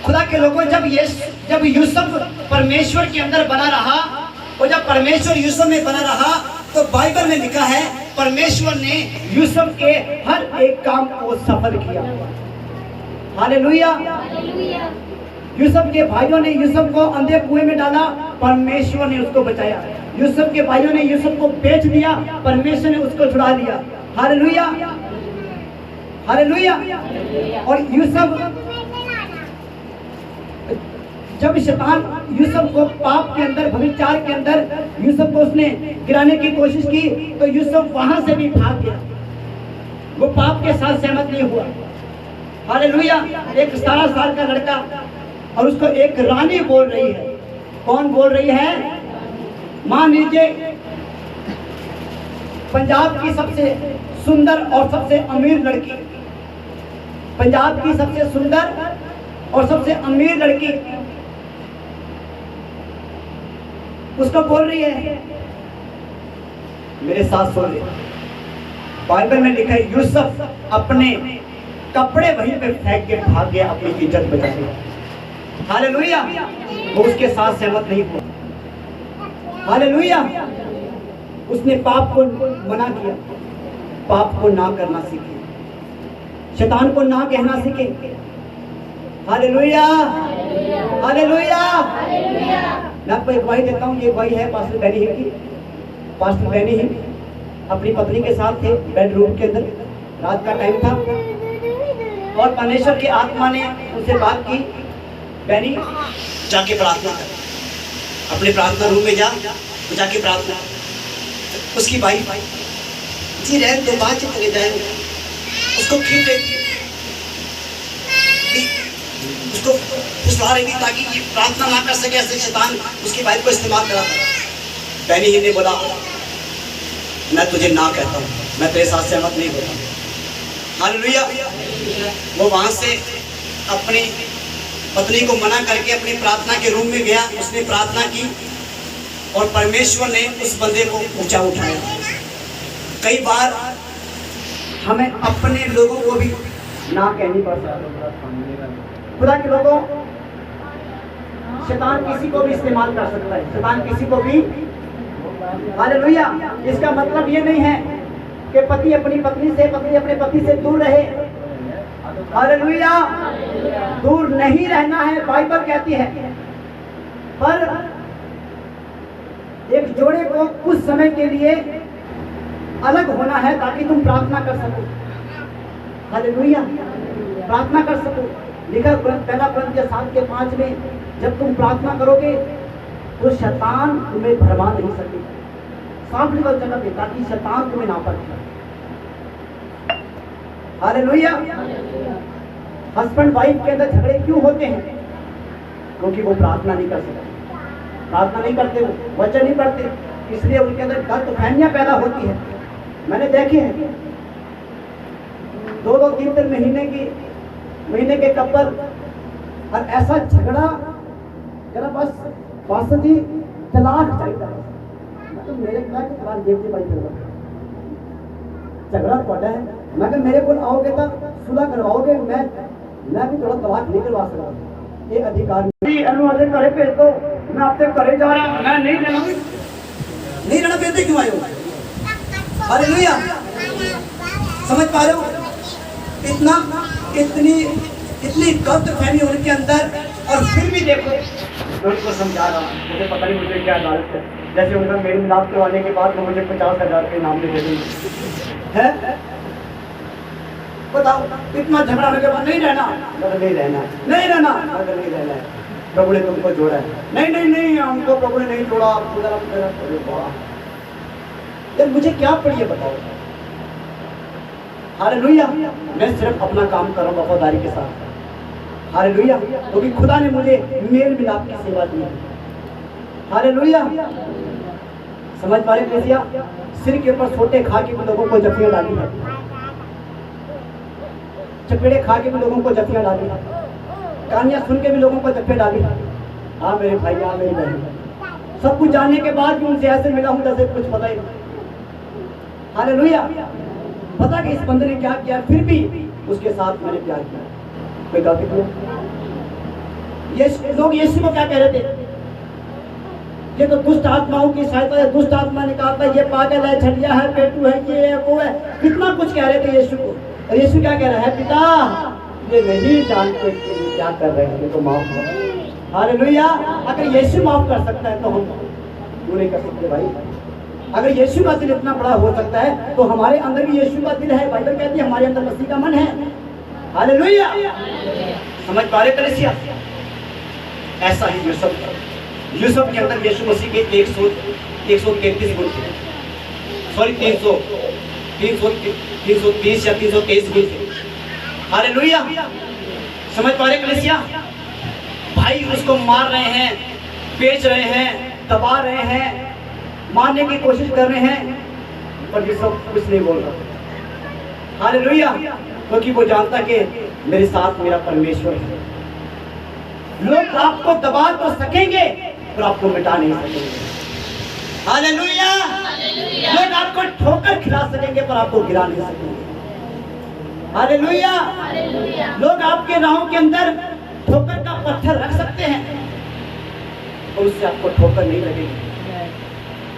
खुदा के लोगों, जब यूसुफ परमेश्वर के अंदर बना रहा और जब परमेश्वर यूसुफ में बना रहा तो बाइबल में लिखा है परमेश्वर ने यूसुफ के हर एक काम को सफल किया। हालेलुया। यूसुफ के भाइयों ने यूसुफ को अंधे कुएं में डाला, परमेश्वर ने उसको बचाया। यूसुफ के भाइयों ने यूसुफ को बेच दिया, परमेश्वर ने उसको छुड़ा लिया। Hallelujah, hallelujah. और यूसुफ, जब शैतान यूसुफ को पाप के अंदर, भविष्यचार के अंदर यूसुफ को उसने गिराने की कोशिश की तो यूसुफ वहां से भी भाग गया, वो पाप के साथ सहमत नहीं हुआ। हालेलुया। एक 17 साल का लड़का और उसको एक रानी बोल रही है। कौन बोल रही है? मान लीजिए पंजाब की सबसे सुंदर और सबसे अमीर लड़की, पंजाब की सबसे सुंदर और सबसे अमीर लड़की उसको बोल रही है, मेरे साथ सो ले। बाइबल में लिखा है यूसुफ अपने कपड़े वहीं पे फेंक के भाग गया, अपनी इज्जत बचा लिया। हालेलुया। वो उसके साथ सहमत नहीं हुआ। हालेलुया। उसने पाप को मना किया, पाप को ना करना सीखे, शैतान को ना कहना सीखे। हालेलुया। हालेलुया। मैं आपको एक गवाही देता हूँ, ये गवाही है पास्टर बेनी हिल की। पास्टर बेनी हिल अपनी पत्नी के साथ थे बेडरूम के अंदर, रात का टाइम था और परमेश्वर की आत्मा ने उनसे बात की, बेनी जाके प्रार्थना कर, अपने प्रार्थना रूम में जा, जाके प्रार्थना। उसकी भाई जी रहन तो बाद चले जाएंगे, उसको खींच उसको फुसला रही थी ताकि ये प्रार्थना ना कर सके, ऐसे शैतान उसकी भाई को इस्तेमाल करा था। बेनी ही ने बोला मैं तुझे ना कहता हूँ, मैं तेरे साथ सहमत नहीं होता। हालेलुया। वो वहां से अपनी पत्नी को मना करके अपनी प्रार्थना के रूम में गया, उसने प्रार्थना की और परमेश्वर ने उस बंदे को ऊंचा उठाया। कई बार हमें अपने लोगों को भी ना कहनी पड़ता है। खुदा के लोगों, शैतान किसी को भी इस्तेमाल कर सकता है, शैतान किसी को भी। हालेलुया। इसका मतलब ये नहीं है कि पति अपनी पत्नी से, पत्नी अपने पति से दूर रहे। हालेलुया। दूर नहीं रहना है, बाइबल कहती है, पर एक जोड़े को कुछ समय के लिए अलग होना है ताकि तुम प्रार्थना कर सको। हालेलुया। प्रार्थना कर सको। लिखा पहला Corinthians 7:5 में, जब तुम प्रार्थना करोगे तो शैतान तुम्हें भरमा नहीं सकेगा। साफ निकल जगह पे, ताकि शैतान तुम्हें ना पाए। हालेलुया। हस्बैंड वाइफ के अंदर झगड़े क्यों होते हैं? क्योंकि वो प्रार्थना नहीं कर सकते, प्रार्थना नहीं करते, वो वचन नहीं पढ़ते, इसलिए उनके अंदर गलतफहमियां पैदा होती है। मैंने देखे हैं 2-2, 3-3 महीने के कपल, और ऐसा झगड़ा जरा बस पास्टर जी तलाक चाहिए, मतलब मेरे क्या तलाक देखते भाई झगड़ा पड़ा है, मैं मेरे को आओगे तो सुलह करवाओगे, मैं भी थोड़ा तलाक नहीं करवा सकता। ये अधिकार अनुवादन करे भेज दो, मैं आपसे करे जा रहा हूं, मैं नहीं रहना भेजते क्यों आए हो? हालेलुया। समझ पा रहे हो? इतनी गलत फहमी उनके अंदर, और फिर भी देखो मैं उनको समझा रहा हूँ, मुझे पता नहीं मुझे क्या गलत है। जैसे उनका मेल मिलाप करवाने के बाद वो मुझे 50,000 रुपये नाम दे देंगे, है? बताओ, इतना झगड़ा होने के बाद नहीं रहना, मगर नहीं रहना है। प्रभु ने तुमको जोड़ा है। नहीं, हमको प्रभु ने नहीं जोड़ा। यार मुझे क्या पढ़िए बताओ। हालेलुया। मैं सिर्फ अपना काम कर रहा हूँ वफादारी के साथ। हालेलुया। क्योंकि खुदा ने मुझे मेल मिलाप की सेवा दी है। हालेलुया। समझ पा रहे कलिसिया? सिर के ऊपर छोटे खा के भी लोगों को जफियां डाली है, चपेड़े खा के भी लोगों को जफियां डाली है, कहानियां सुन के भी लोगों को जफे डाली है। हाँ मेरे भाई, हाँ मेरी बहन, सब कुछ जानने के बाद भी उनसे ऐसे मिला हूं जैसे कुछ पता ही नहीं। हालेलुया। पता कि इस बंदे ने क्या किया, फिर भी उसके साथ मैंने प्यार किया। कोई गलती नहीं। लोग यीशु को क्या कह रहे थे? ये तो दुष्ट आत्माओं की सहायता है, दुष्ट आत्मा ने कहा था ये पागल है, झटिया है, पेटू है, ये है, वो है, कितना कुछ कह रहे थे यीशु को। और यीशु क्या कह रहा है? पिता ये नहीं जानते कि क्या कर रहे हैं, इनको माफ करो। हालेलुया। अगर यीशु माफ कर सकता है तो हम क्यों नहीं कर सकते भाई? अगर यीशु का दिल इतना बड़ा हो सकता है तो हमारे अंदर भी यीशु का दिल है। बाइबल कहती है हमारे अंदर मसीह का मन है। हालेलुया। समझ पा रहे कलीसिया? ऐसा ही यूसुफ के अंदर यीशु मसीह के 133 गुण थे, सॉरी 330 या 323 गुण थे। हालेलुया। समझ पा रहे कलीसिया? भाई उसको मार रहे हैं, बेच रहे हैं, दबा रहे हैं, मारने की कोशिश कर रहे हैं, पर यूसुफ कुछ नहीं बोल रहा। हालेलुया। क्योंकि वो जानता कि मेरे साथ मेरा परमेश्वर है। लोग आपको दबा तो सकेंगे पर आपको मिटा नहीं सकेंगे। हालेलुया। लोग आपको ठोकर खिला सकेंगे पर आपको गिरा नहीं सकेंगे। हालेलुया। लोग आपके राहों के अंदर ठोकर का पत्थर रख सकते हैं और उससे आपको ठोकर नहीं लगेगी।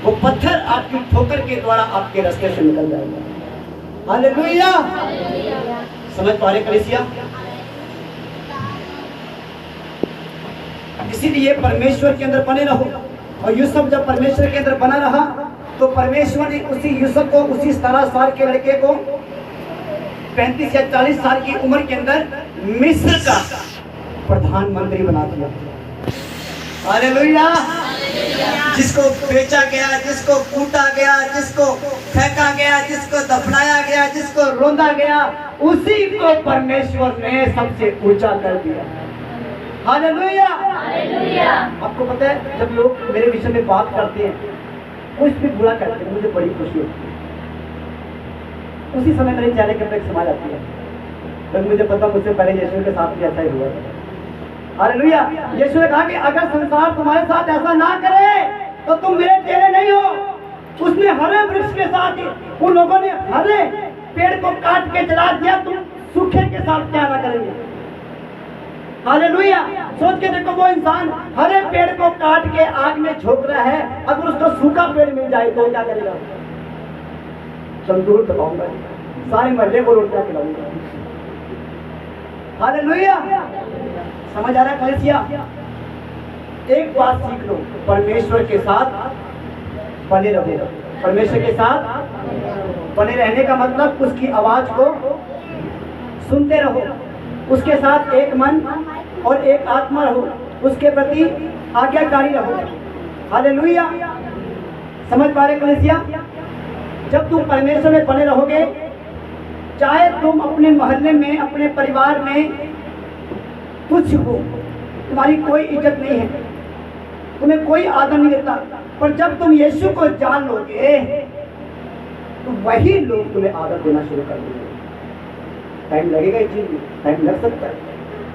वो पत्थर आपकी ठोकर के द्वारा आपके रास्ते से निकल जाएगा। हालेलुया। समझ पा रहे कलीसिया? इसीलिए परमेश्वर के अंदर बने रहो। और यूसुफ जब परमेश्वर के अंदर बना रहा तो परमेश्वर ने उसी यूसुफ को, उसी 17 साल के लड़के को 35 या 40 साल की उम्र के अंदर मिस्र का प्रधानमंत्री बना दिया। हालेलुया। जिसको बेचा गया, जिसको कूटा गया, जिसको फेंका गया, जिसको दफनाया गया, जिसको रोंदा गया, उसी को परमेश्वर ने सबसे ऊंचा कर दिया। हालेलुया। आपको पता है जब लोग मेरे विषय में बात करते हैं, कुछ भी बुरा करते हैं, मुझे बड़ी खुशी होती है। उसी समय मेरे चेहरे के ऊपर एक समा जाती है, तो मुझे पता मुझसे पहले यीशु के साथ भी ऐसा ही हुआ। हालेलुया। यीशु ने कहा कि अगर संसार तुम्हारे साथ ऐसा ना करे तो तुम मेरे चेले नहीं हो। उसने हरे वृक्ष के साथ, उन लोगों ने हरे पेड़ को काट के जला दिया, तुम सूखे के साथ क्या ना करेंगे। हालेलुया। सोच के देखो, वो इंसान हरे पेड़ को काट के आग में झोंक रहा है, अगर उसको सूखा पेड़ मिल जाए तो क्या करेगा? तंदूर दबाऊंगा, सारे महल्ले को रोटियां खिलाऊंगा। हालेलुया। समझ आ रहा है कलीसिया? एक बात सीख लो, परमेश्वर के साथ बने रहो। परमेश्वर के साथ बने रहने का मतलब उसकी आवाज को सुनते रहो, उसके साथ एक मन और एक आत्मा रहो, उसके प्रति आज्ञाकारी रहो। हालेलुया। समझ पा रहे कलीसिया? जब तुम परमेश्वर में बने रहोगे, चाहे तुम अपने मोहल्ले में, अपने परिवार में कुछ हो, तुम्हारी कोई इज्जत नहीं है, तुम्हें कोई आदर नहीं देता, पर जब तुम यीशु को जान लोगे तो वही लोग तुम्हें आदर देना शुरू कर देंगे। टाइम लगेगा इस चीज में, टाइम लग सकता है,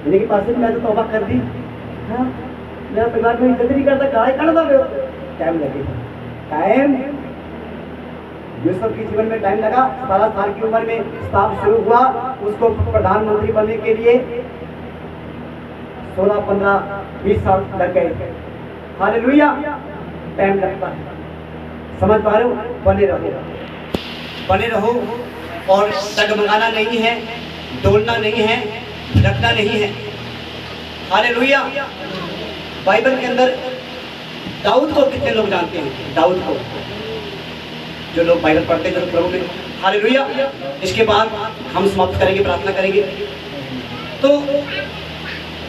लेकिन पास मैं तो तौबा कर दी, हाँ मेरा परिवार में इज्जत नहीं करता, गाड़ी कर दो, टाइम लगेगा। टाइम यूसुफ के जीवन में टाइम लगा। 17 साल की उम्र में स्टाफ शुरू हुआ, उसको प्रधानमंत्री बनने के लिए 16, 15, 20 साल लग गए। हालेलुया। टाइम लगता है। समझ पा रहे हो? बने रहो, बने रहो। और डगमगाना नहीं है, डोलना नहीं है, भटकना नहीं है। हालेलुया। बाइबल के अंदर दाऊद को कितने लोग जानते हैं? दाऊद को, जो लोग बाइबल पढ़ते हैं, जो प्रभु के। हालेलुया। इसके बाद हम समाप्त करेंगे, प्रार्थना करेंगे। तो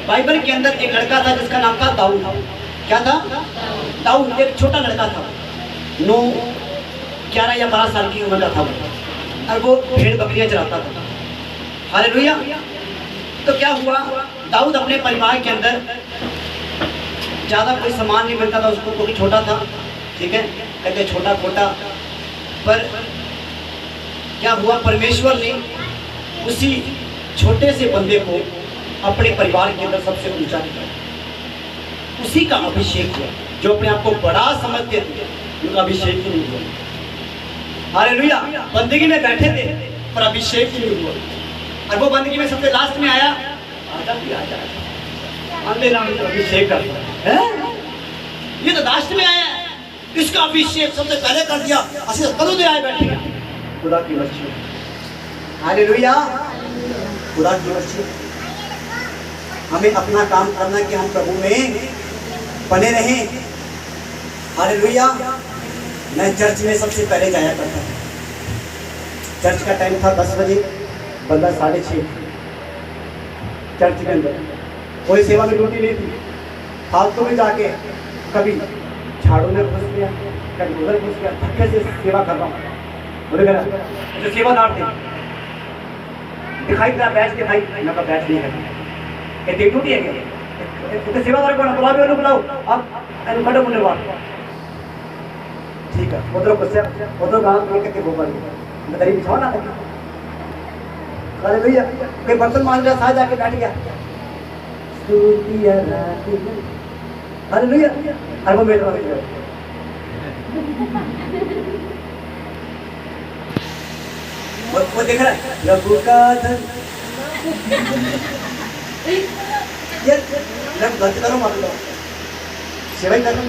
बाइबल के अंदर एक लड़का था जिसका नाम था दाऊद। क्या था? दाऊद। एक छोटा लड़का था, 9, 11 या 12 साल की उम्र का था, और वो भेड़ बकरियां चराता था। हालेलुया। तो क्या हुआ, दाऊद अपने परिवार के अंदर ज़्यादा कोई सामान नहीं मिलता था उसको, क्योंकि छोटा था। ठीक है, कहते छोटा छोटा। पर क्या हुआ, परमेश्वर ने उसी छोटे से बंदे को अपने परिवार के अंदर सबसे ऊंचा किया, उसी का अभिषेक हुआ। जो अपने आप को बड़ा समझते थे, उनका अभिषेक ही नहीं हुआ। हालेलुया। बंदगी में बैठे थे पर अभिषेक ही नहीं हुआ। और वो बंदगी में सबसे लास्ट में आया, आजा भी आजा, अभिषेक कर है। ये तो लास्ट में आया है, इसका अभिषेक सबसे पहले कर दिया। ऐसे कदों दे आए बैठे खुदा की मर्जी। हालेलुया। खुदा की मर्जी। हमें अपना काम करना कि हम प्रभु में बने रहें। हालेलुया। मैं चर्च में सबसे पहले जाया करता था। चर्च का टाइम था 10 बजे, बंदा 6:30। चर्च के अंदर कोई सेवा में ड्यूटी नहीं थी। फालतू में जाके कभी झाड़ू में घुस गया, कभी उधर घुस गया, थक्के से सेवा कर रहा हूँ। बोले जो सेवादार थे, दिखाई तेरा बैच दिखाई, मैं का बैच नहीं है, ये ड्यूटी है क्या? सेवादार को बुला भी बुलाओ, अब खड़े होने वाले। ठीक है, उधर गुस्से उधर गाँव में कहते गोबर मैं दरी बिछाओ ना। अरे भैया कोई बर्तन मान रहा था, जाके बैठ गया। अरे भैया, अरे वो मेरे वो देख रहा है प्रभु का धन। यार मैं गलती करूँ मान लो, सेवा ही करूँ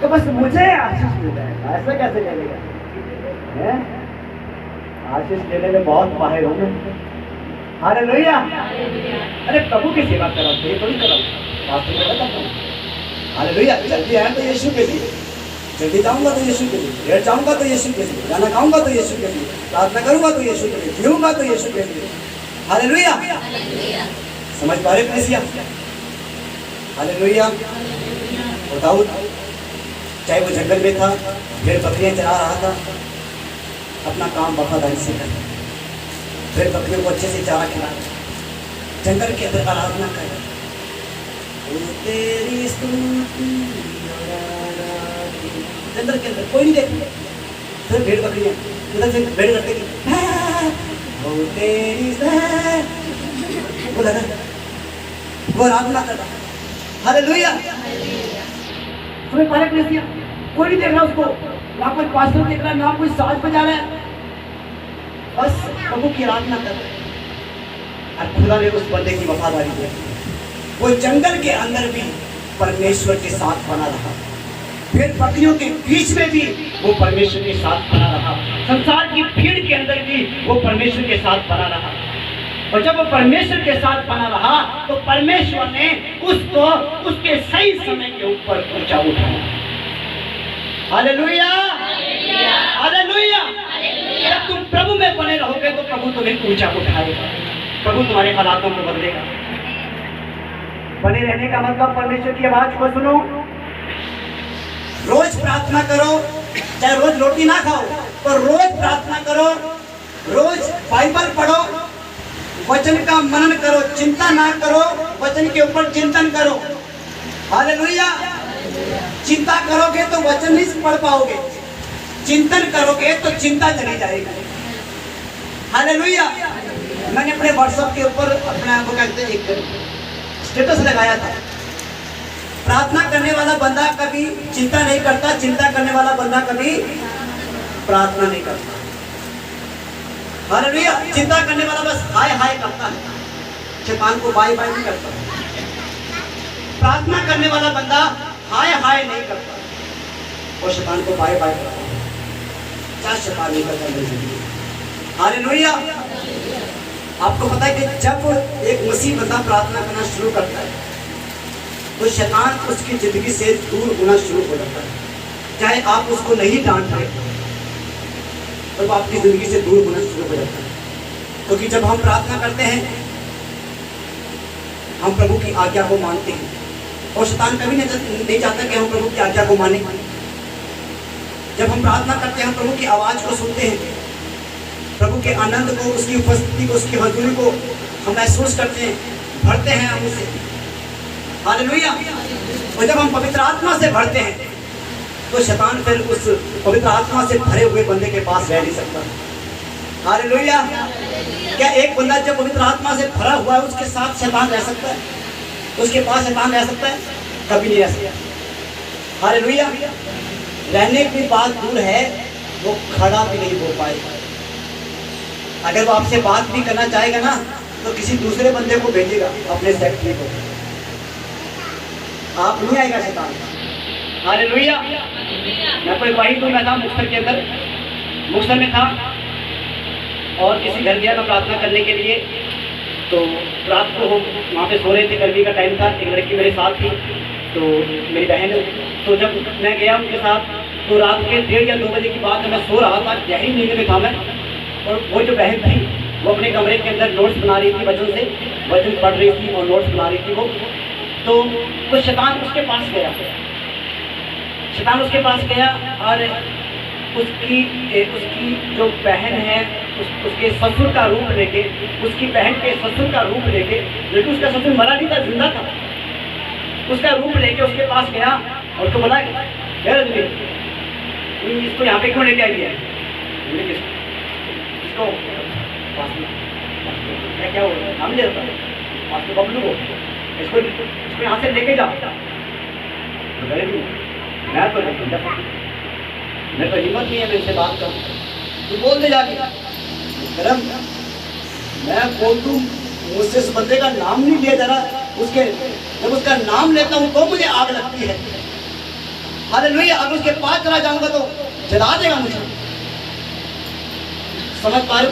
तो बस मुझे आशीष मिल जाएगा। ऐसा कैसे करेगा? आशीष लेने में बहुत माहिर हूँ मैं। हालेलुया। अरे प्रभु की सेवा करो, ये थोड़ी करो, वास्तव में करता हूँ। हालेलुया। जल्दी आया तो यीशु के लिए, जल्दी जाऊंगा तो यीशु के लिए, लेट जाऊंगा तो यीशु के लिए, गाना गाऊंगा तो यीशु के लिए, प्रार्थना करूंगा तो यीशु के लिए, जीऊंगा तो यीशु के लिए। हालेलुया। समझ पा रहे कलीसिया? हालेलुया। और दाऊद चाहे वो जंगल में था, भेड़ बकरियां चरा रहा था, अपना काम वफादारी से कर, भेड़ बकरियों को अच्छे से चारा खिला, जंगल के अंदर आराधना कर, तेरी स्तुति जंगल के अंदर कोई नहीं देखता, फिर भेड़ बकरियां उधर से भेड़ करते वो आराधना कर रहा। हालेलुया। तुम्हें पहले कलीसिया कोई नहीं देख रहा उसको, ना कोई पास्टर देख रहा है, ना कोई साज बजा रहा है, बस प्रभु की आराधना कर रहा है। और खुदा ने उस बंदे की वफादारी दी, वो जंगल के अंदर भी परमेश्वर के साथ बना रहा, फिर बकरियों के बीच में भी वो परमेश्वर के साथ बना रहा, संसार की भीड़ के अंदर भी वो परमेश्वर के साथ बना रहा। और जब वो परमेश्वर के साथ बना रहा तो परमेश्वर ने उसको उसके सही समय के ऊपर ऊंचा उठाया। हालेलुया। हालेलुया। जब तुम प्रभु में बने रहोगे तो प्रभु तुम्हें ऊंचा उठाएगा, प्रभु तुम्हारे हालातों को बदलेगा। बने रहने का मतलब परमेश्वर की आवाज को सुनो, रोज प्रार्थना करो, चाहे रोज रोटी ना खाओ पर रोज प्रार्थना करो, रोज बाइबल पढ़ो, वचन का मनन करो, चिंता ना करो, वचन के ऊपर चिंतन करो। हालेलुया। चिंता करोगे तो वचन नहीं पढ़ पाओगे, चिंतन करोगे तो चिंता चली जाएगी। हालेलुया। मैंने अपने व्हाट्सएप के ऊपर अपना वो कहते हैं एक स्टेटस लगाया था, प्रार्थना करने वाला बंदा कभी चिंता नहीं करता, चिंता करने वाला बंदा कभी प्रार्थना नहीं करता। हालेलुया। चिंता करने वाला बस हाय हाय करता है, शैतान को बाय बाय नहीं करता। प्रार्थना करने वाला बंदा हाय हाय नहीं करता और शैतान को बाय बाय करता है, क्या शैतान नहीं करता। हालेलुया। आपको पता है कि जब एक मसीह बंदा प्रार्थना करना शुरू करता है तो शैतान उसकी जिंदगी से दूर होना शुरू हो जाता है, चाहे आप उसको नहीं डांट रहे तो आपकी जिंदगी से दूर होना शुरू हो जाता है। क्योंकि जब हम प्रार्थना करते हैं हम प्रभु की आज्ञा को मानते हैं और शैतान कभी नहीं चाहता कि हम प्रभु की आज्ञा को माने। जब हम प्रार्थना करते हैं हम प्रभु की आवाज को सुनते हैं, प्रभु के आनंद को, उसकी उपस्थिति को, उसकी हजूरी को हम महसूस करते हैं, भरते हैं हम उसे। हालेलुया। और जब हम पवित्र आत्मा से भरते हैं तो शैतान फिर उस पवित्र आत्मा से भरे हुए बंदे के पास रह नहीं सकता। हालेलुया। क्या एक बंदा जब पवित्र आत्मा से भरा हुआ है उसके साथ शैतान रह सकता है, उसके पास शैतान रह सकता है? कभी नहीं रह सकता। हालेलुया। रहने की बात दूर है, वो खड़ा भी नहीं हो पाएगा। अगर वो आपसे बात भी करना चाहेगा ना तो किसी दूसरे बंदे को भेजेगा, अपने सेक्रेटरी को, आप नहीं आएगा शैतान। हालेलुया। मैं कोई वही दूं, मैं था मुक्तसर के अंदर, मुक्तसर में था और किसी घर गया मैं प्रार्थना करने के लिए। तो रात को हम वहाँ पे सो रहे थे, गर्मी का टाइम था, एक लड़की मेरे साथ थी, तो मेरी बहन। तो जब मैं गया उनके साथ तो रात के 1:30 या 2 बजे की बात है, मैं सो रहा था, गहरी नींद में था मैं। और वो जो बहन थी वो अपने कमरे के अंदर नोट्स बना रही थी, वचन से वचन पढ़ रही थी और नोट्स बना रही थी वो। तो शैतान उसके पास गया, शैतान उसके पास गया और उसकी जो बहन है उसके ससुर का रूप लेके, उसकी बहन के ससुर का रूप लेके, लेकिन उसका ससुर मरा नहीं था, जिंदा था, उसका रूप लेके उसके पास गया और उसको बोला इसको यहाँ पे क्यों लेके आई है? इसको क्या हो नाम ले रहा है बबलू को, इसको यहाँ से लेके जाओ। मैं तो हिम्मत नहीं है मैं इनसे बात करूँ, तू बोल दे जाके। मैं बोल दूँ, मुझसे उस बंदे का नाम नहीं लिया जा रहा, उसके जब उसका नाम लेता हूँ तो मुझे आग लगती है। हालेलुया। अगर उसके पास चला जाऊंगा तो जला देगा मुझे, समझ पा रहे?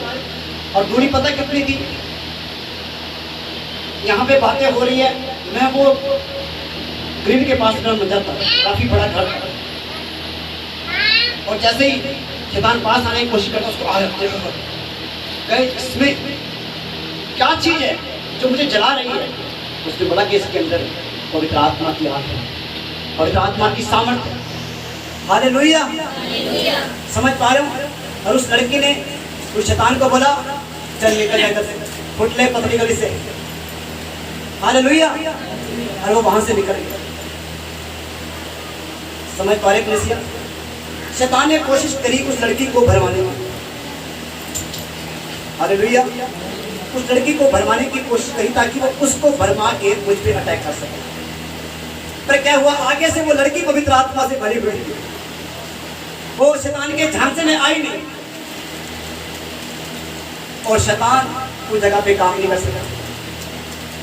और दूरी पता कितनी थी? यहाँ पे बातें हो रही है, मैं वो ग्रिल के पास में जाता, काफी बड़ा घर था, और जैसे ही शैतान पास आने की कोशिश करता उसको आ जाते कहे इसमें क्या चीज है जो मुझे जला रही है। उसने बोला कि इसके अंदर पवित्र आत्मा की आग है, पवित्र आत्मा की सामर्थ्य। हालेलुया, समझ पा रहे हो। और उस लड़की ने उस शैतान को बोला चल निकल इधर से, फुट ले पतली गली से। हालेलुया, और वो वहां से निकल गया। समझ पा रहे कलीसिया, शैतान ने कोशिश करी उस लड़की को भरमाने की। हालेलुया, उस लड़की को भरमाने की कोशिश करी ताकि वो उसको भरमा के मुझ पे अटैक कर सके। पर क्या हुआ, आगे से वो लड़की पवित्र आत्मा से भरी हुई थी, वो शैतान के झांसे में आई नहीं, और शैतान उस जगह पे काम नहीं कर सका।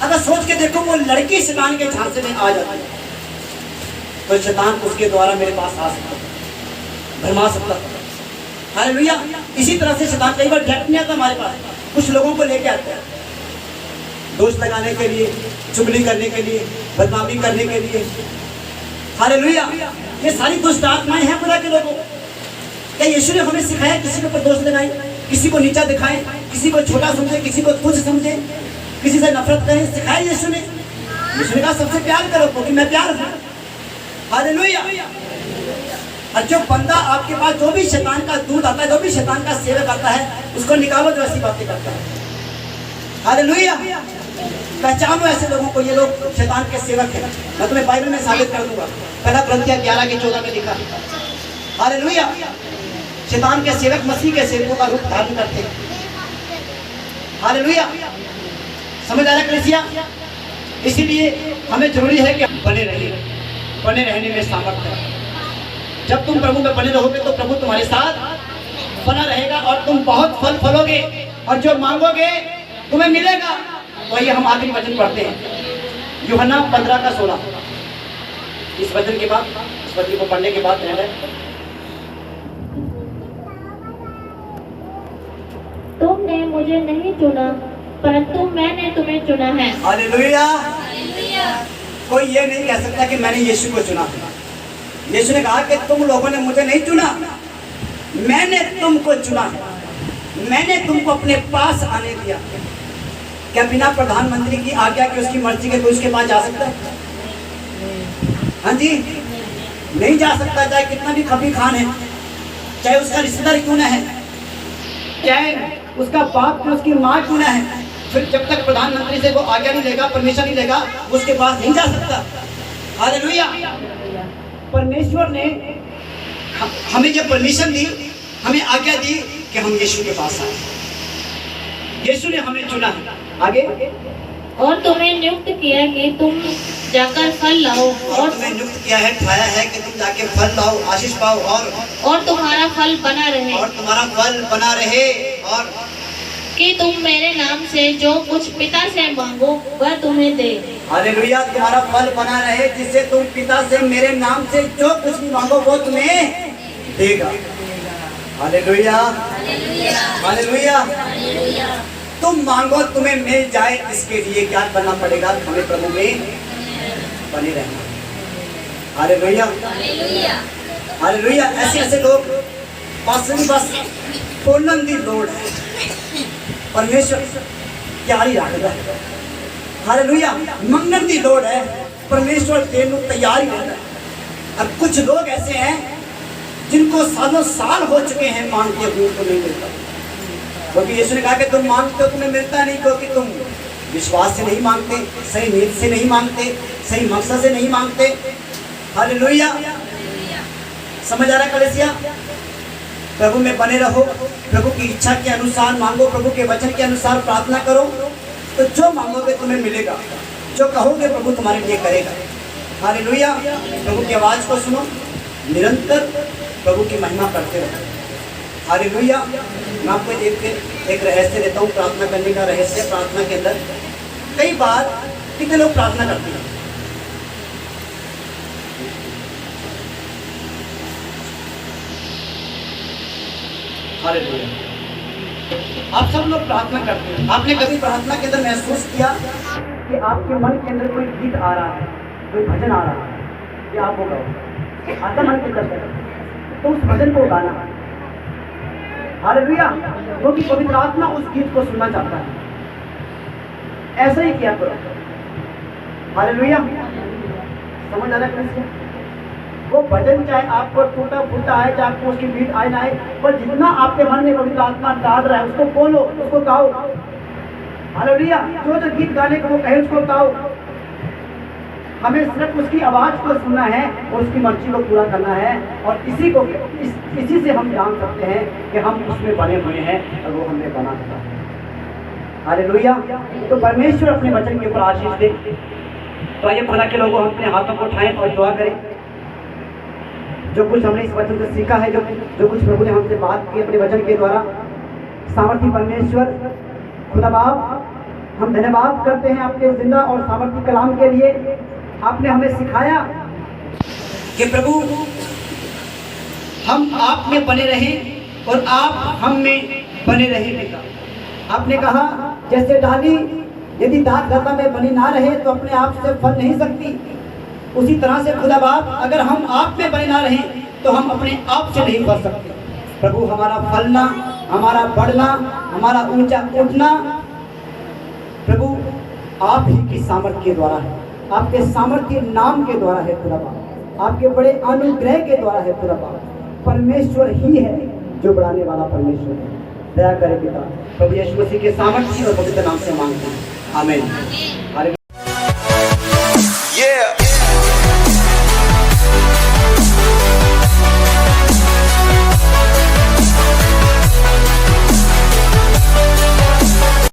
अगर सोच के देखो वो लड़की शैतान के झांसे में आ जाती तो शैतान उसके द्वारा मेरे पास आ सकता था, भरमा सकता था। हालेलुया, इसी तरह से शैतान कई बार डायरेक्ट नहीं आता हमारे पास, कुछ लोगों को लेके आता है दोस्त लगाने के लिए, चुगली करने के लिए, बदनामी करने के लिए। हालेलुया, ये सारी दुष्ट आत्माएं हैं खुदा के लोगों। क्या यीशु ने हमें सिखाया किसी के ऊपर दोष लगाए, किसी को नीचा दिखाए, किसी को छोटा समझे, किसी को तुच्छ समझे, किसी से नफरत करें? सिखाया यीशु ने? यीशु ने कहा सबसे प्यार करो क्योंकि मैं प्यार हूं। हालेलुया। और जो बंदा आपके पास, जो भी शैतान का दूत आता है, जो भी शैतान का सेवक आता है, उसको निकालो जो ऐसी बातें करता है। हालेलुया, पहचानो ऐसे लोगों को, ये लोग शैतान के सेवक हैं। मैं तुम्हें बाइबल में साबित कर दूंगा, पहला कुरिन्थियों 11:14 में लिखा। हालेलुया, शैतान के सेवक मसीह के सेवकों का रूप धारण करते हैं। हालेलुया, समझ आ रहा है कलीसिया? इसीलिए हमें जरूरी है कि हम बने रहें, बने रहने में सामर्थ्य है। जब तुम प्रभु में बने रहोगे तो प्रभु तुम्हारे साथ बना रहेगा और तुम बहुत फल फलोगे, और जो मांगोगे तुम्हें मिलेगा। वही हम आखिरी वचन पढ़ते हैं, यूहन्ना 15:16। इस वचन के बाद, इस वचन को पढ़ने के बाद तुमने मुझे नहीं चुना परंतु मैंने तुम्हें चुना है। हालेलुया। कोई ये नहीं कह सकता कि मैंने यीशु को चुना। यीशु ने कहा कि तुम लोगों ने मुझे नहीं चुना, मैंने तुमको चुना है, मैंने तुमको अपने पास आने दिया। क्या बिना प्रधानमंत्री की आज्ञा की, उसकी मर्जी के कोई उसके पास जा सकता है? हाँ जी, नहीं जा सकता। चाहे कितना भी खफी खान है, चाहे उसका रिश्तेदार क्यों ना है, चाहे उसका बाप क्यों, उसकी माँ क्यों ना है, फिर जब तक प्रधानमंत्री से वो आज्ञा नहीं लेगा, परमिशन नहीं लेगा, उसके पास नहीं जा सकता। हालेलुया। परमेश्वर ने हमें जब परमिशन दी, हमें आज्ञा दी कि हम यीशु के पास आए। यीशु ने हमें चुना है। आगे, और तुम्हें नियुक्त किया कि तुम जाकर फल लाओ, और तुम्हें नियुक्त किया है, ठहराया है कि तुम जाके फल लाओ, आशीष पाओ, और तुम्हारा फल बना रहे, और तुम्हारा फल बना रहे, और कि तुम मेरे नाम से जो कुछ पिता से मांगो वह तुम्हें दे। हालेलुया, तुम्हारा फल बना रहे, जिससे तुम पिता से मेरे नाम से जो कुछ भी मांगो वो तुम्हें देगा। Hallelujah, hallelujah. तुम मांगो तुम्हें मिल जाए, इसके लिए क्या करना पड़ेगा? हमें प्रभु में बने रहना। Hallelujah, hallelujah. ऐसे ऐसे लोग बस पूर्णम दी लोड है, परमेश्वर तैयारी रखता है। हालेलुया, मंगन दी लोड है, परमेश्वर देने तैयारी रहता है। अब कुछ लोग ऐसे हैं जिनको सालों साल हो चुके हैं मांगते हुए, उनको नहीं मिलता। क्योंकि यीशु ने कहा कि तुम मांगते हो तुम्हें मिलता नहीं, क्योंकि तुम विश्वास से नहीं मांगते, सही नीयत से नहीं मांगते, सही मकसद से नहीं मांगते। हालेलुया, समझ आ रहा है कलीसिया? प्रभु में बने रहो, प्रभु की इच्छा के अनुसार मांगो, प्रभु के वचन के अनुसार प्रार्थना करो, तो जो मांगोगे तुम्हें मिलेगा, जो कहोगे प्रभु तुम्हारे लिए करेगा। हालेलुया। प्रभु की आवाज को सुनो, निरंतर प्रभु की महिमा करते रहो। हालेलुया। मैं आपको एक रहस्य देता हूँ, प्रार्थना करने का रहस्य। प्रार्थना के अंदर कई बार कितने लोग प्रार्थना करते हैं? हालेलुया। आप सब लोग प्रार्थना करते हैं। आपने कभी प्रार्थना के अंदर महसूस किया कि आपके मन के अंदर कोई गीत आ रहा है, कोई भजन आ रहा है, ये आपको गाओ, आता मन के अंदर, तो उस भजन को गाना। हालेलुया, क्योंकि पवित्र आत्मा उस गीत को सुनना चाहता है। ऐसे ही किया करो। हालेलुया, समझ आ रहा है कैसे? वो भजन चाहे आपको टूटा फूटा है, चाहे आपको उसकी बीट आए ना आए, पर जितना आपके मन में पवित्र आत्मा डाल रहा है उसको बोलो, उसको गाओ। हालेलुया, जो जो गीत गाने को वो कहे उसको गाओ। हमें सिर्फ उसकी आवाज को सुनना है और उसकी मर्जी को पूरा करना है, और इसी से हम जान सकते हैं कि हम उसमें बने हुए हैं और वो हमें बना हुआ है। हालेलुया, तो परमेश्वर अपने वचन के ऊपर आशीष दे। तो आइए खुदा के लोगों, हम अपने हाथों को उठाएं और दुआ करें। जो कुछ हमने इस वचन से सीखा है, जो कुछ प्रभु ने हमसे बात की अपने वचन के द्वारा, सामर्थी परमेश्वर खुदा बाप, हम धन्यवाद करते हैं आपके जिंदा और सामर्थी कलाम के लिए। आपने हमें सिखाया कि प्रभु हम आप में बने रहें और आप हम में बने रहें। पिता, आपने कहा जैसे डाली यदि दाख लता में बनी ना रहे तो अपने आप से फल नहीं सकती, उसी तरह से खुदा बाप अगर हम आप में बने ना रहें तो हम अपने आप से नहीं फल सकते। प्रभु, हमारा फलना, हमारा बढ़ना, हमारा ऊंचा उठना प्रभु आप ही की सामर्थ्य के द्वारा है, आपके सामर्थ्य नाम के द्वारा है खुदा बाप, आपके बड़े अनुग्रह के द्वारा है खुदा बाप। परमेश्वर ही है जो बढ़ाने वाला परमेश्वर है। दया करे पिता, प्रभु यीशु मसीह के सामर्थ्य और पवित्र नाम से मांगते हैं, आमीन।